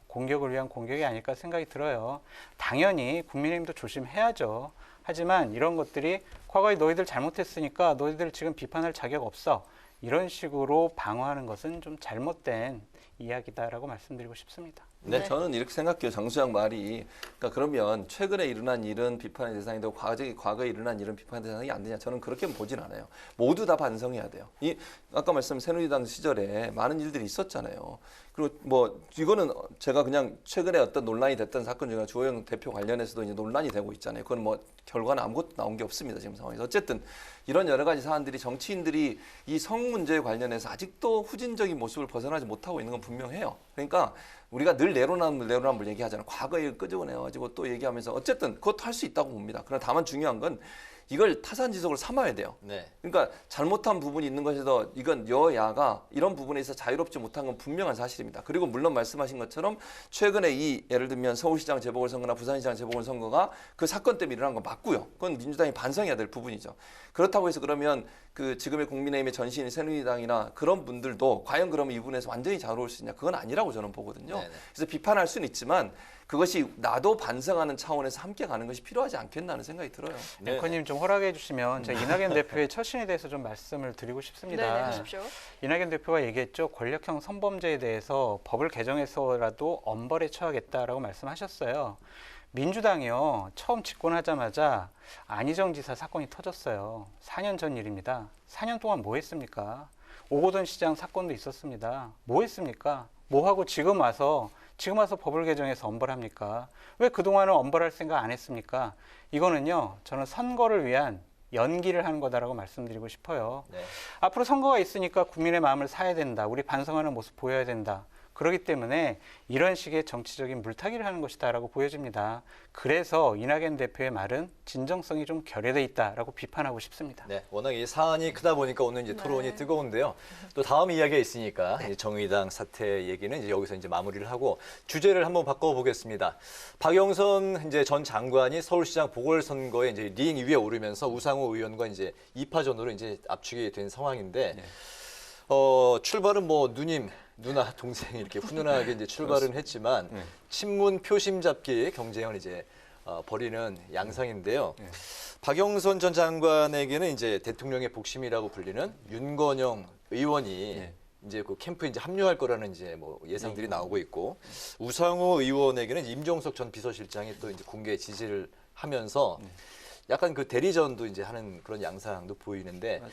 공격을 위한 공격이 아닐까 생각이 들어요. 당연히 국민의힘도 조심해야죠. 하지만 이런 것들이 과거에 너희들 잘못했으니까 너희들 지금 비판할 자격 없어. 이런 식으로 방어하는 것은 좀 잘못된 이야기다라고 말씀드리고 싶습니다. 네, 저는 이렇게 생각해요. 장 소장 말이. 그러니까 그러면 최근에 일어난 일은 비판의 대상이 되고 과거에 일어난 일은 비판의 대상이 안 되냐. 저는 그렇게 보진 않아요. 모두 다 반성해야 돼요. 아까 말씀드린 새누리당 시절에 많은 일들이 있었잖아요. 그리고 뭐 이거는 제가 그냥 최근에 어떤 논란이 됐던 사건 중에 주호영 대표 관련해서도 이제 논란이 되고 있잖아요. 그건 뭐 결과는 아무것도 나온 게 없습니다. 지금 상황에서. 어쨌든 이런 여러 가지 사안들이 정치인들이 이 성 문제에 관련해서 아직도 후진적인 모습을 벗어나지 못하고 있는 건 분명해요. 그러니까 우리가 늘 내로남불 얘기하잖아요. 과거에 끄집어내가지고 또 얘기하면서 어쨌든 그것도 할 수 있다고 봅니다. 그러나 다만 중요한 건 이걸 타산지석으로 삼아야 돼요. 네. 그러니까 잘못한 부분이 있는 것에서 이건 여야가 이런 부분에 있어서 자유롭지 못한 건 분명한 사실입니다. 그리고 물론 말씀하신 것처럼 최근에 이 예를 들면 서울시장 재보궐선거나 부산시장 재보궐선거가 그 사건 때문에 일어난 건 맞고요. 그건 민주당이 반성해야 될 부분이죠. 그렇다고 해서 그러면 그 지금의 국민의힘의 전신인 새누리당이나 그런 분들도 과연 그러면 이 부분에서 완전히 자유로울 수 있냐? 그건 아니라고 저는 보거든요. 네네. 그래서 비판할 수는 있지만 그것이 나도 반성하는 차원에서 함께 가는 것이 필요하지 않겠나 하는 생각이 들어요. 앵커님 좀 허락해 주시면 제가 이낙연 대표의 처신에 대해서 좀 말씀을 드리고 싶습니다. 네네, 하십시오. 이낙연 대표가 얘기했죠. 권력형 성범죄에 대해서 법을 개정해서라도 엄벌에 처하겠다라고 말씀하셨어요. 민주당이요. 처음 집권하자마자 안희정 지사 사건이 터졌어요. 4년 전 일입니다. 4년 동안 뭐 했습니까? 오거돈 시장 사건도 있었습니다. 뭐 했습니까? 뭐 하고 지금 와서 법을 개정해서 엄벌합니까? 왜 그동안은 엄벌할 생각 안 했습니까? 이거는요. 저는 선거를 위한 연기를 하는 거다라고 말씀드리고 싶어요. 네. 앞으로 선거가 있으니까 국민의 마음을 사야 된다. 우리 반성하는 모습 보여야 된다. 그렇기 때문에 이런 식의 정치적인 물타기를 하는 것이다라고 보여집니다. 그래서 이낙연 대표의 말은 진정성이 좀 결여돼 있다라고 비판하고 싶습니다. 네, 워낙 이 사안이 크다 보니까 오늘 이제 토론이 뜨거운데요. 또 다음 이야기가 있으니까 이제 정의당 사태 얘기는 이제 여기서 이제 마무리를 하고 주제를 한번 바꿔보겠습니다. 박영선 이제 전 장관이 서울시장 보궐선거에 이제 링 위에 오르면서 우상호 의원과 이제 2파전으로 이제 압축이 된 상황인데. 출발은 뭐 누님, 누나, 동생 이렇게 훈훈하게 이제 출발은 했지만 친문 표심 잡기 경쟁을 이제 벌이는 양상인데요. 박영선 전 장관에게는 이제 대통령의 복심이라고 불리는 윤건영 의원이 이제 그 캠프에 이제 합류할 거라는 이제 뭐 예상들이 나오고 있고 우상호 의원에게는 임종석 전 비서실장이 또 이제 공개 지지를 하면서 약간 그 대리전도 이제 하는 그런 양상도 보이는데. 맞아요.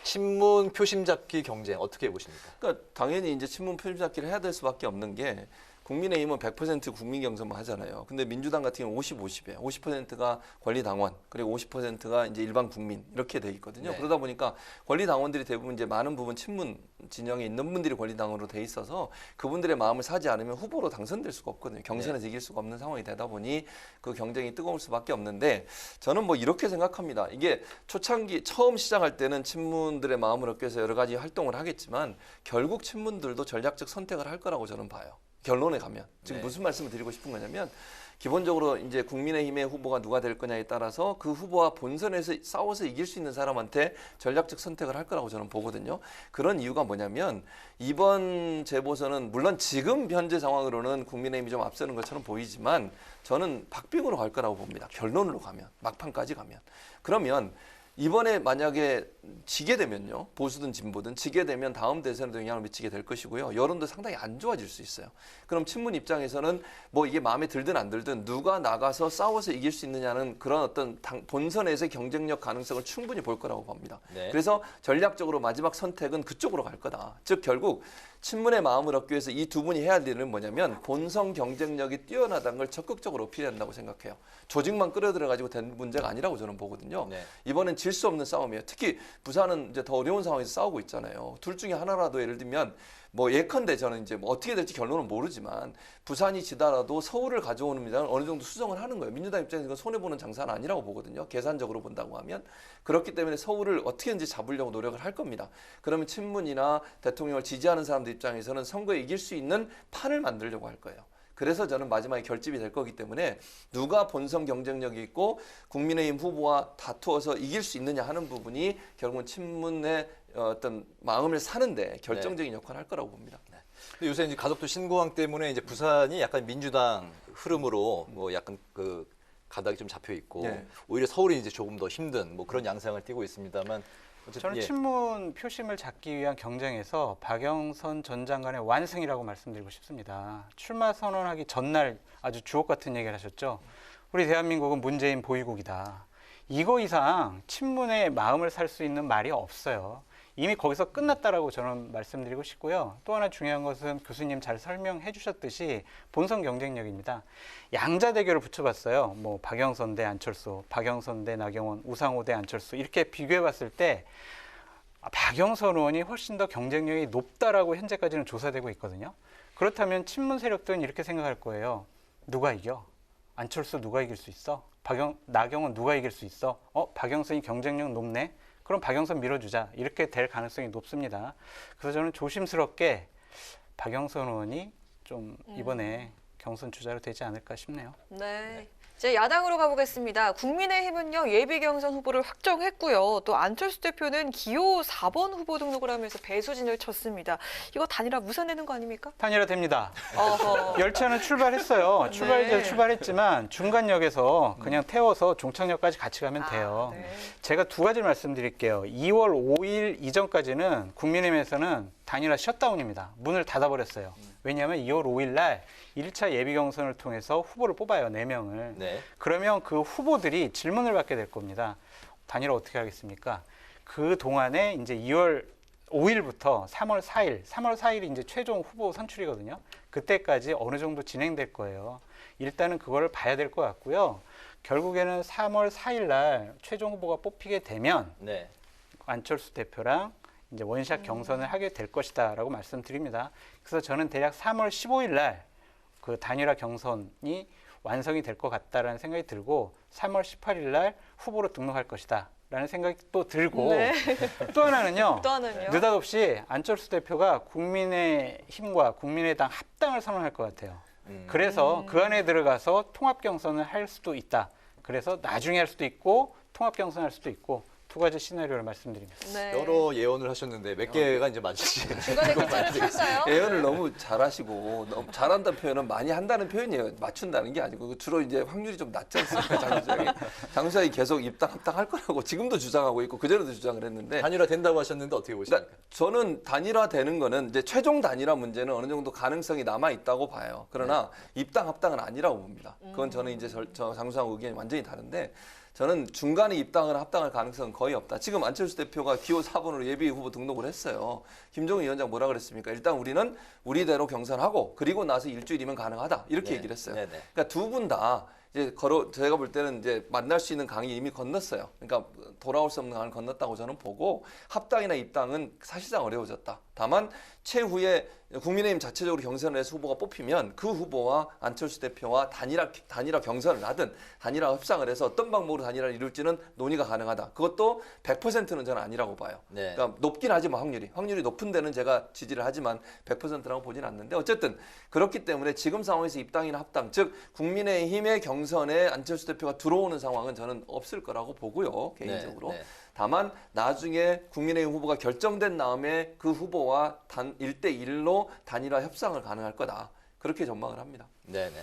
친문 표심 잡기 경쟁 어떻게 보십니까? 그러니까 당연히 이제 친문 표심 잡기를 해야 될 수밖에 없는 게 국민의힘은 100% 국민 경선만 하잖아요. 근데 민주당 같은 경우는 50-50이에요. 50%가 권리당원, 그리고 50%가 이제 일반 국민 이렇게 돼 있거든요. 네. 그러다 보니까 권리당원들이 대부분 이제 많은 부분 친문 진영에 있는 분들이 권리당원으로 돼 있어서 그분들의 마음을 사지 않으면 후보로 당선될 수가 없거든요. 경선에서 이길 수가 없는 상황이 되다 보니 그 경쟁이 뜨거울 수밖에 없는데 저는 뭐 이렇게 생각합니다. 이게 초창기 처음 시작할 때는 친문들의 마음을 얻기 위해서 여러 가지 활동을 하겠지만 결국 친문들도 전략적 선택을 할 거라고 저는 봐요. 결론에 가면 지금 무슨 말씀을 드리고 싶은 거냐면 기본적으로 이제 국민의힘의 후보가 누가 될 거냐에 따라서 그 후보와 본선에서 싸워서 이길 수 있는 사람한테 전략적 선택을 할 거라고 저는 보거든요. 그런 이유가 뭐냐면 이번 재보선은 물론 지금 현재 상황으로는 국민의힘이 좀 앞서는 것처럼 보이지만 저는 박빙으로 갈 거라고 봅니다. 결론으로 가면 막판까지 가면 그러면 이번에 만약에 지게 되면요. 보수든 진보든 지게 되면 다음 대선에도 영향을 미치게 될 것이고요. 여론도 상당히 안 좋아질 수 있어요. 그럼 친문 입장에서는 뭐 이게 마음에 들든 안 들든 누가 나가서 싸워서 이길 수 있느냐는 그런 어떤 본선에서의 경쟁력 가능성을 충분히 볼 거라고 봅니다. 네. 그래서 전략적으로 마지막 선택은 그쪽으로 갈 거다. 즉 결국 친문의 마음을 얻기 위해서 이 두 분이 해야 할 일은 뭐냐면 본선 경쟁력이 뛰어나다는 걸 적극적으로 어필해야 한다고 생각해요. 조직만 끌어들여가지고 된 문제가 아니라고 저는 보거든요. 네. 이번엔 질 수 없는 싸움이에요. 특히 부산은 이제 더 어려운 상황에서 싸우고 있잖아요. 둘 중에 하나라도 예를 들면 뭐 예컨대 저는 이제 뭐 어떻게 될지 결론은 모르지만 부산이 지더라도 서울을 가져오는 민주당은 어느 정도 수정을 하는 거예요. 민주당 입장에서 이건 손해보는 장사는 아니라고 보거든요. 계산적으로 본다고 하면. 그렇기 때문에 서울을 어떻게든지 잡으려고 노력을 할 겁니다. 그러면 친문이나 대통령을 지지하는 사람들 입장에서는 선거에 이길 수 있는 판을 만들려고 할 거예요. 그래서 저는 마지막에 결집이 될 거기 때문에 누가 본선 경쟁력이 있고 국민의힘 후보와 다투어서 이길 수 있느냐 하는 부분이 결국은 친문의 어떤 마음을 사는데 결정적인 역할을 할 거라고 봅니다. 네. 근데 요새 이제 가덕도 신공항 때문에 이제 부산이 약간 민주당 흐름으로 뭐 약간 그 가닥이 좀 잡혀 있고 오히려 서울이 이제 조금 더 힘든 뭐 그런 양상을 띠고 있습니다만 저는 친문 표심을 잡기 위한 경쟁에서 박영선 전 장관의 완승이라고 말씀드리고 싶습니다. 출마 선언하기 전날 아주 주옥 같은 얘기를 하셨죠. 우리 대한민국은 문재인 보유국이다. 이거 이상 친문의 마음을 살 수 있는 말이 없어요. 이미 거기서 끝났다라고 저는 말씀드리고 싶고요. 또 하나 중요한 것은 교수님 잘 설명해 주셨듯이 본선 경쟁력입니다. 양자 대결을 붙여봤어요. 뭐 박영선 대 안철수, 박영선 대 나경원, 우상호 대 안철수 이렇게 비교해 봤을 때 박영선 의원이 훨씬 더 경쟁력이 높다라고 현재까지는 조사되고 있거든요. 그렇다면 친문 세력들은 이렇게 생각할 거예요. 누가 이겨? 안철수 누가 이길 수 있어? 나경원 누가 이길 수 있어? 박영선이 경쟁력 높네? 그럼 박영선 밀어주자. 이렇게 될 가능성이 높습니다. 그래서 저는 조심스럽게 박영선 의원이 좀 이번에 경선 주자로 되지 않을까 싶네요. 네. 이제 야당으로 가보겠습니다. 국민의힘은요, 예비 경선 후보를 확정했고요. 또 안철수 대표는 기호 4번 후보 등록을 하면서 배수진을 쳤습니다. 이거 단일화 무산되는 거 아닙니까? 단일화 됩니다. 어허. 열차는 출발했어요. 네. 출발했지만 중간역에서 그냥 태워서 종착역까지 같이 가면 돼요. 네. 제가 두 가지를 말씀드릴게요. 2월 5일 이전까지는 국민의힘에서는 단일화 셧다운입니다. 문을 닫아버렸어요. 왜냐하면 2월 5일 날 1차 예비 경선을 통해서 후보를 뽑아요. 4명을. 네. 그러면 그 후보들이 질문을 받게 될 겁니다. 단일화 어떻게 하겠습니까? 그 동안에 이제 2월 5일부터 3월 4일이 이제 최종 후보 선출이거든요. 그때까지 어느 정도 진행될 거예요. 일단은 그걸 봐야 될 것 같고요. 결국에는 3월 4일 날 최종 후보가 뽑히게 되면 네. 안철수 대표랑 이제 원샷 경선을 하게 될 것이다라고 말씀드립니다. 그래서 저는 대략 3월 15일 날 그 단일화 경선이 완성이 될 것 같다라는 생각이 들고 3월 18일 날 후보로 등록할 것이다라는 생각이 또 들고 네. 또 하나는요. 또 하나는요? 느닷없이 안철수 대표가 국민의힘과 국민의당 합당을 선언할 것 같아요. 그래서 그 안에 들어가서 통합 경선을 할 수도 있다. 그래서 나중에 할 수도 있고 통합 경선할 수도 있고 두 가지 시나리오를 말씀드립니다. 네. 여러 예언을 하셨는데 몇 개가 이제 맞으시 중간에 괜찮은 찰까요? 예언을 너무 잘하시고 너무 잘한다는 표현은 많이 한다는 표현이에요. 맞춘다는 게 아니고 주로 이제 확률이 좀 낮지 않습니까? 장 수장이 계속 입당 합당할 거라고 지금도 주장하고 있고 그전에도 주장을 했는데 단일화 된다고 하셨는데 어떻게 보십니까? 그러니까 저는 단일화 되는 거는 이제 최종 단일화 문제는 어느 정도 가능성이 남아 있다고 봐요. 그러나 입당 합당은 아니라고 봅니다. 그건 저는 이제 장 수장 의견이 완전히 다른데. 저는 중간에 입당을 합당할 가능성은 거의 없다. 지금 안철수 대표가 기호 4번으로 예비 후보 등록을 했어요. 김종인 위원장 뭐라 그랬습니까? 일단 우리는 우리대로 경선하고 그리고 나서 일주일이면 가능하다. 이렇게 얘기를 했어요. 그러니까 두 분 다 이제 제가 볼 때는 이제 만날 수 있는 강이 이미 건넜어요. 그러니까 돌아올 수 없는 강을 건넜다고 저는 보고 합당이나 입당은 사실상 어려워졌다. 다만 최후에 국민의힘 자체적으로 경선을 해서 후보가 뽑히면 그 후보와 안철수 대표와 단일화 경선을 하든 단일화 협상을 해서 어떤 방법으로 단일화를 이룰지는 논의가 가능하다. 그것도 100%는 저는 아니라고 봐요. 네. 그러니까 높긴 하지만 확률이 높은 데는 제가 지지를 하지만 100%라고 보진 않는데 어쨌든 그렇기 때문에 지금 상황에서 입당이나 합당, 즉 국민의힘의 경선에 안철수 대표가 들어오는 상황은 저는 없을 거라고 보고요. 개인적으로. 네. 다만 나중에 국민의힘 후보가 결정된 다음에 그 후보와 1대1로 단일화 협상을 가능할 거다. 그렇게 전망을 합니다. 네네.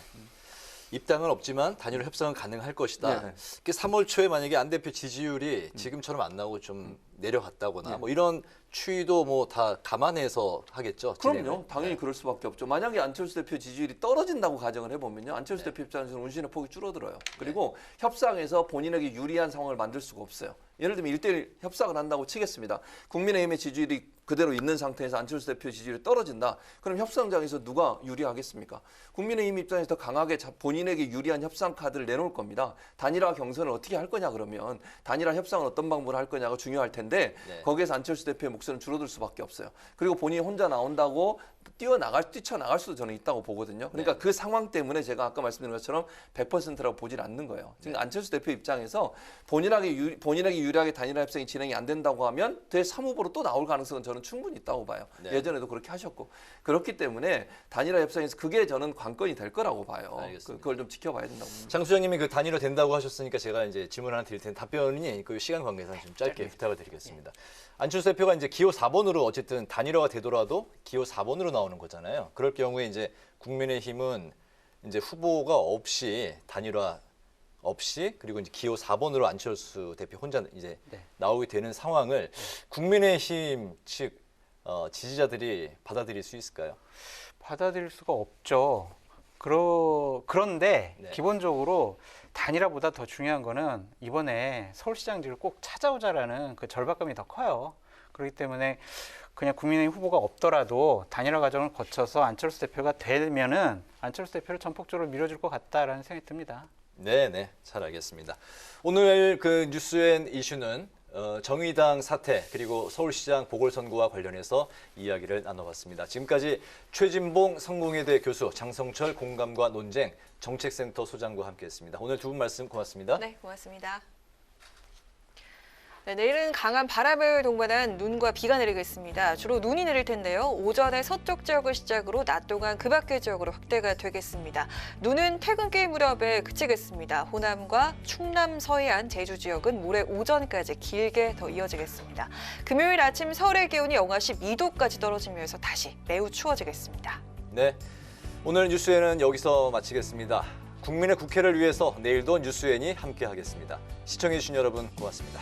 입당은 없지만 단일화 협상은 가능할 것이다. 네. 3월 초에 만약에 안 대표 지지율이 지금처럼 안 나오고 좀 내려갔다거나 뭐 이런 추이도 뭐 다 감안해서 하겠죠. 그럼요. 진행을. 당연히 그럴 수밖에 없죠. 만약에 안철수 대표 지지율이 떨어진다고 가정을 해보면요. 안철수 대표 입장에서는 운신의 폭이 줄어들어요. 그리고 협상에서 본인에게 유리한 상황을 만들 수가 없어요. 예를 들면 1대1 협상을 한다고 치겠습니다. 국민의힘의 지지율이 그대로 있는 상태에서 안철수 대표 지지율이 떨어진다. 그럼 협상장에서 누가 유리하겠습니까? 국민의힘 입장에서 더 강하게 본인에게 유리한 협상 카드를 내놓을 겁니다. 단일화 경선을 어떻게 할 거냐 그러면 단일화 협상을 어떤 방법으로 할 거냐가 중요할 텐데 거기에서 안철수 대표의 목소리는 줄어들 수밖에 없어요. 그리고 본인이 혼자 나온다고 뛰쳐나갈 수도 저는 있다고 보거든요. 그러니까 그 상황 때문에 제가 아까 말씀드린 것처럼 100%라고 보진 않는 거예요. 지금 안철수 대표 입장에서 본인에게 유리하게 단일화 협상이 진행이 안 된다고 하면 제3후보로 또 나올 가능성은 저는 충분히 있다고 봐요. 예전에도 그렇게 하셨고. 그렇기 때문에 단일화 협상에서 그게 저는 관건이 될 거라고 봐요. 그걸 좀 지켜봐야 된다고 봅니다. 장 수장님이 그 단일화 된다고 하셨으니까 제가 이제 질문 하나 드릴 텐데 답변이 그 시간 관계상 좀 짧게 부탁을 드리겠습니다. 안철수 대표가 이제 기호 4번으로 어쨌든 단일화가 되더라도 기호 4번으로 나오는 거잖아요. 그럴 경우에 이제 국민의힘은 이제 후보가 없이 단일화 없이 그리고 이제 기호 4번으로 안철수 대표 혼자 이제 나오게 되는 상황을 국민의힘 측 지지자들이 받아들일 수 있을까요? 받아들일 수가 없죠. 그런데 기본적으로 단일화보다 더 중요한 거는 이번에 서울시장직을 꼭 찾아오자라는 그 절박감이 더 커요. 그렇기 때문에 그냥 국민의힘 후보가 없더라도 단일화 과정을 거쳐서 안철수 대표가 되면은 안철수 대표를 전폭적으로 밀어줄 것 같다라는 생각이 듭니다. 네네, 잘 알겠습니다. 오늘 그 뉴스앤 이슈는 정의당 사태 그리고 서울시장 보궐선거와 관련해서 이야기를 나눠봤습니다. 지금까지 최진봉 성공회대 교수, 장성철 공감과 논쟁 정책센터 소장과 함께했습니다. 오늘 두 분 말씀 고맙습니다. 네, 고맙습니다. 네, 내일은 강한 바람을 동반한 눈과 비가 내리겠습니다. 주로 눈이 내릴 텐데요. 오전에 서쪽 지역을 시작으로 낮 동안 그 밖의 지역으로 확대가 되겠습니다. 눈은 퇴근길 무렵에 그치겠습니다. 호남과 충남 서해안, 제주 지역은 모레 오전까지 길게 더 이어지겠습니다. 금요일 아침 서울의 기온이 영하 12도까지 떨어지면서 다시 매우 추워지겠습니다. 네, 오늘 뉴스엔은 여기서 마치겠습니다. 국민의 국회를 위해서 내일도 뉴스엔이 함께하겠습니다. 시청해주신 여러분 고맙습니다.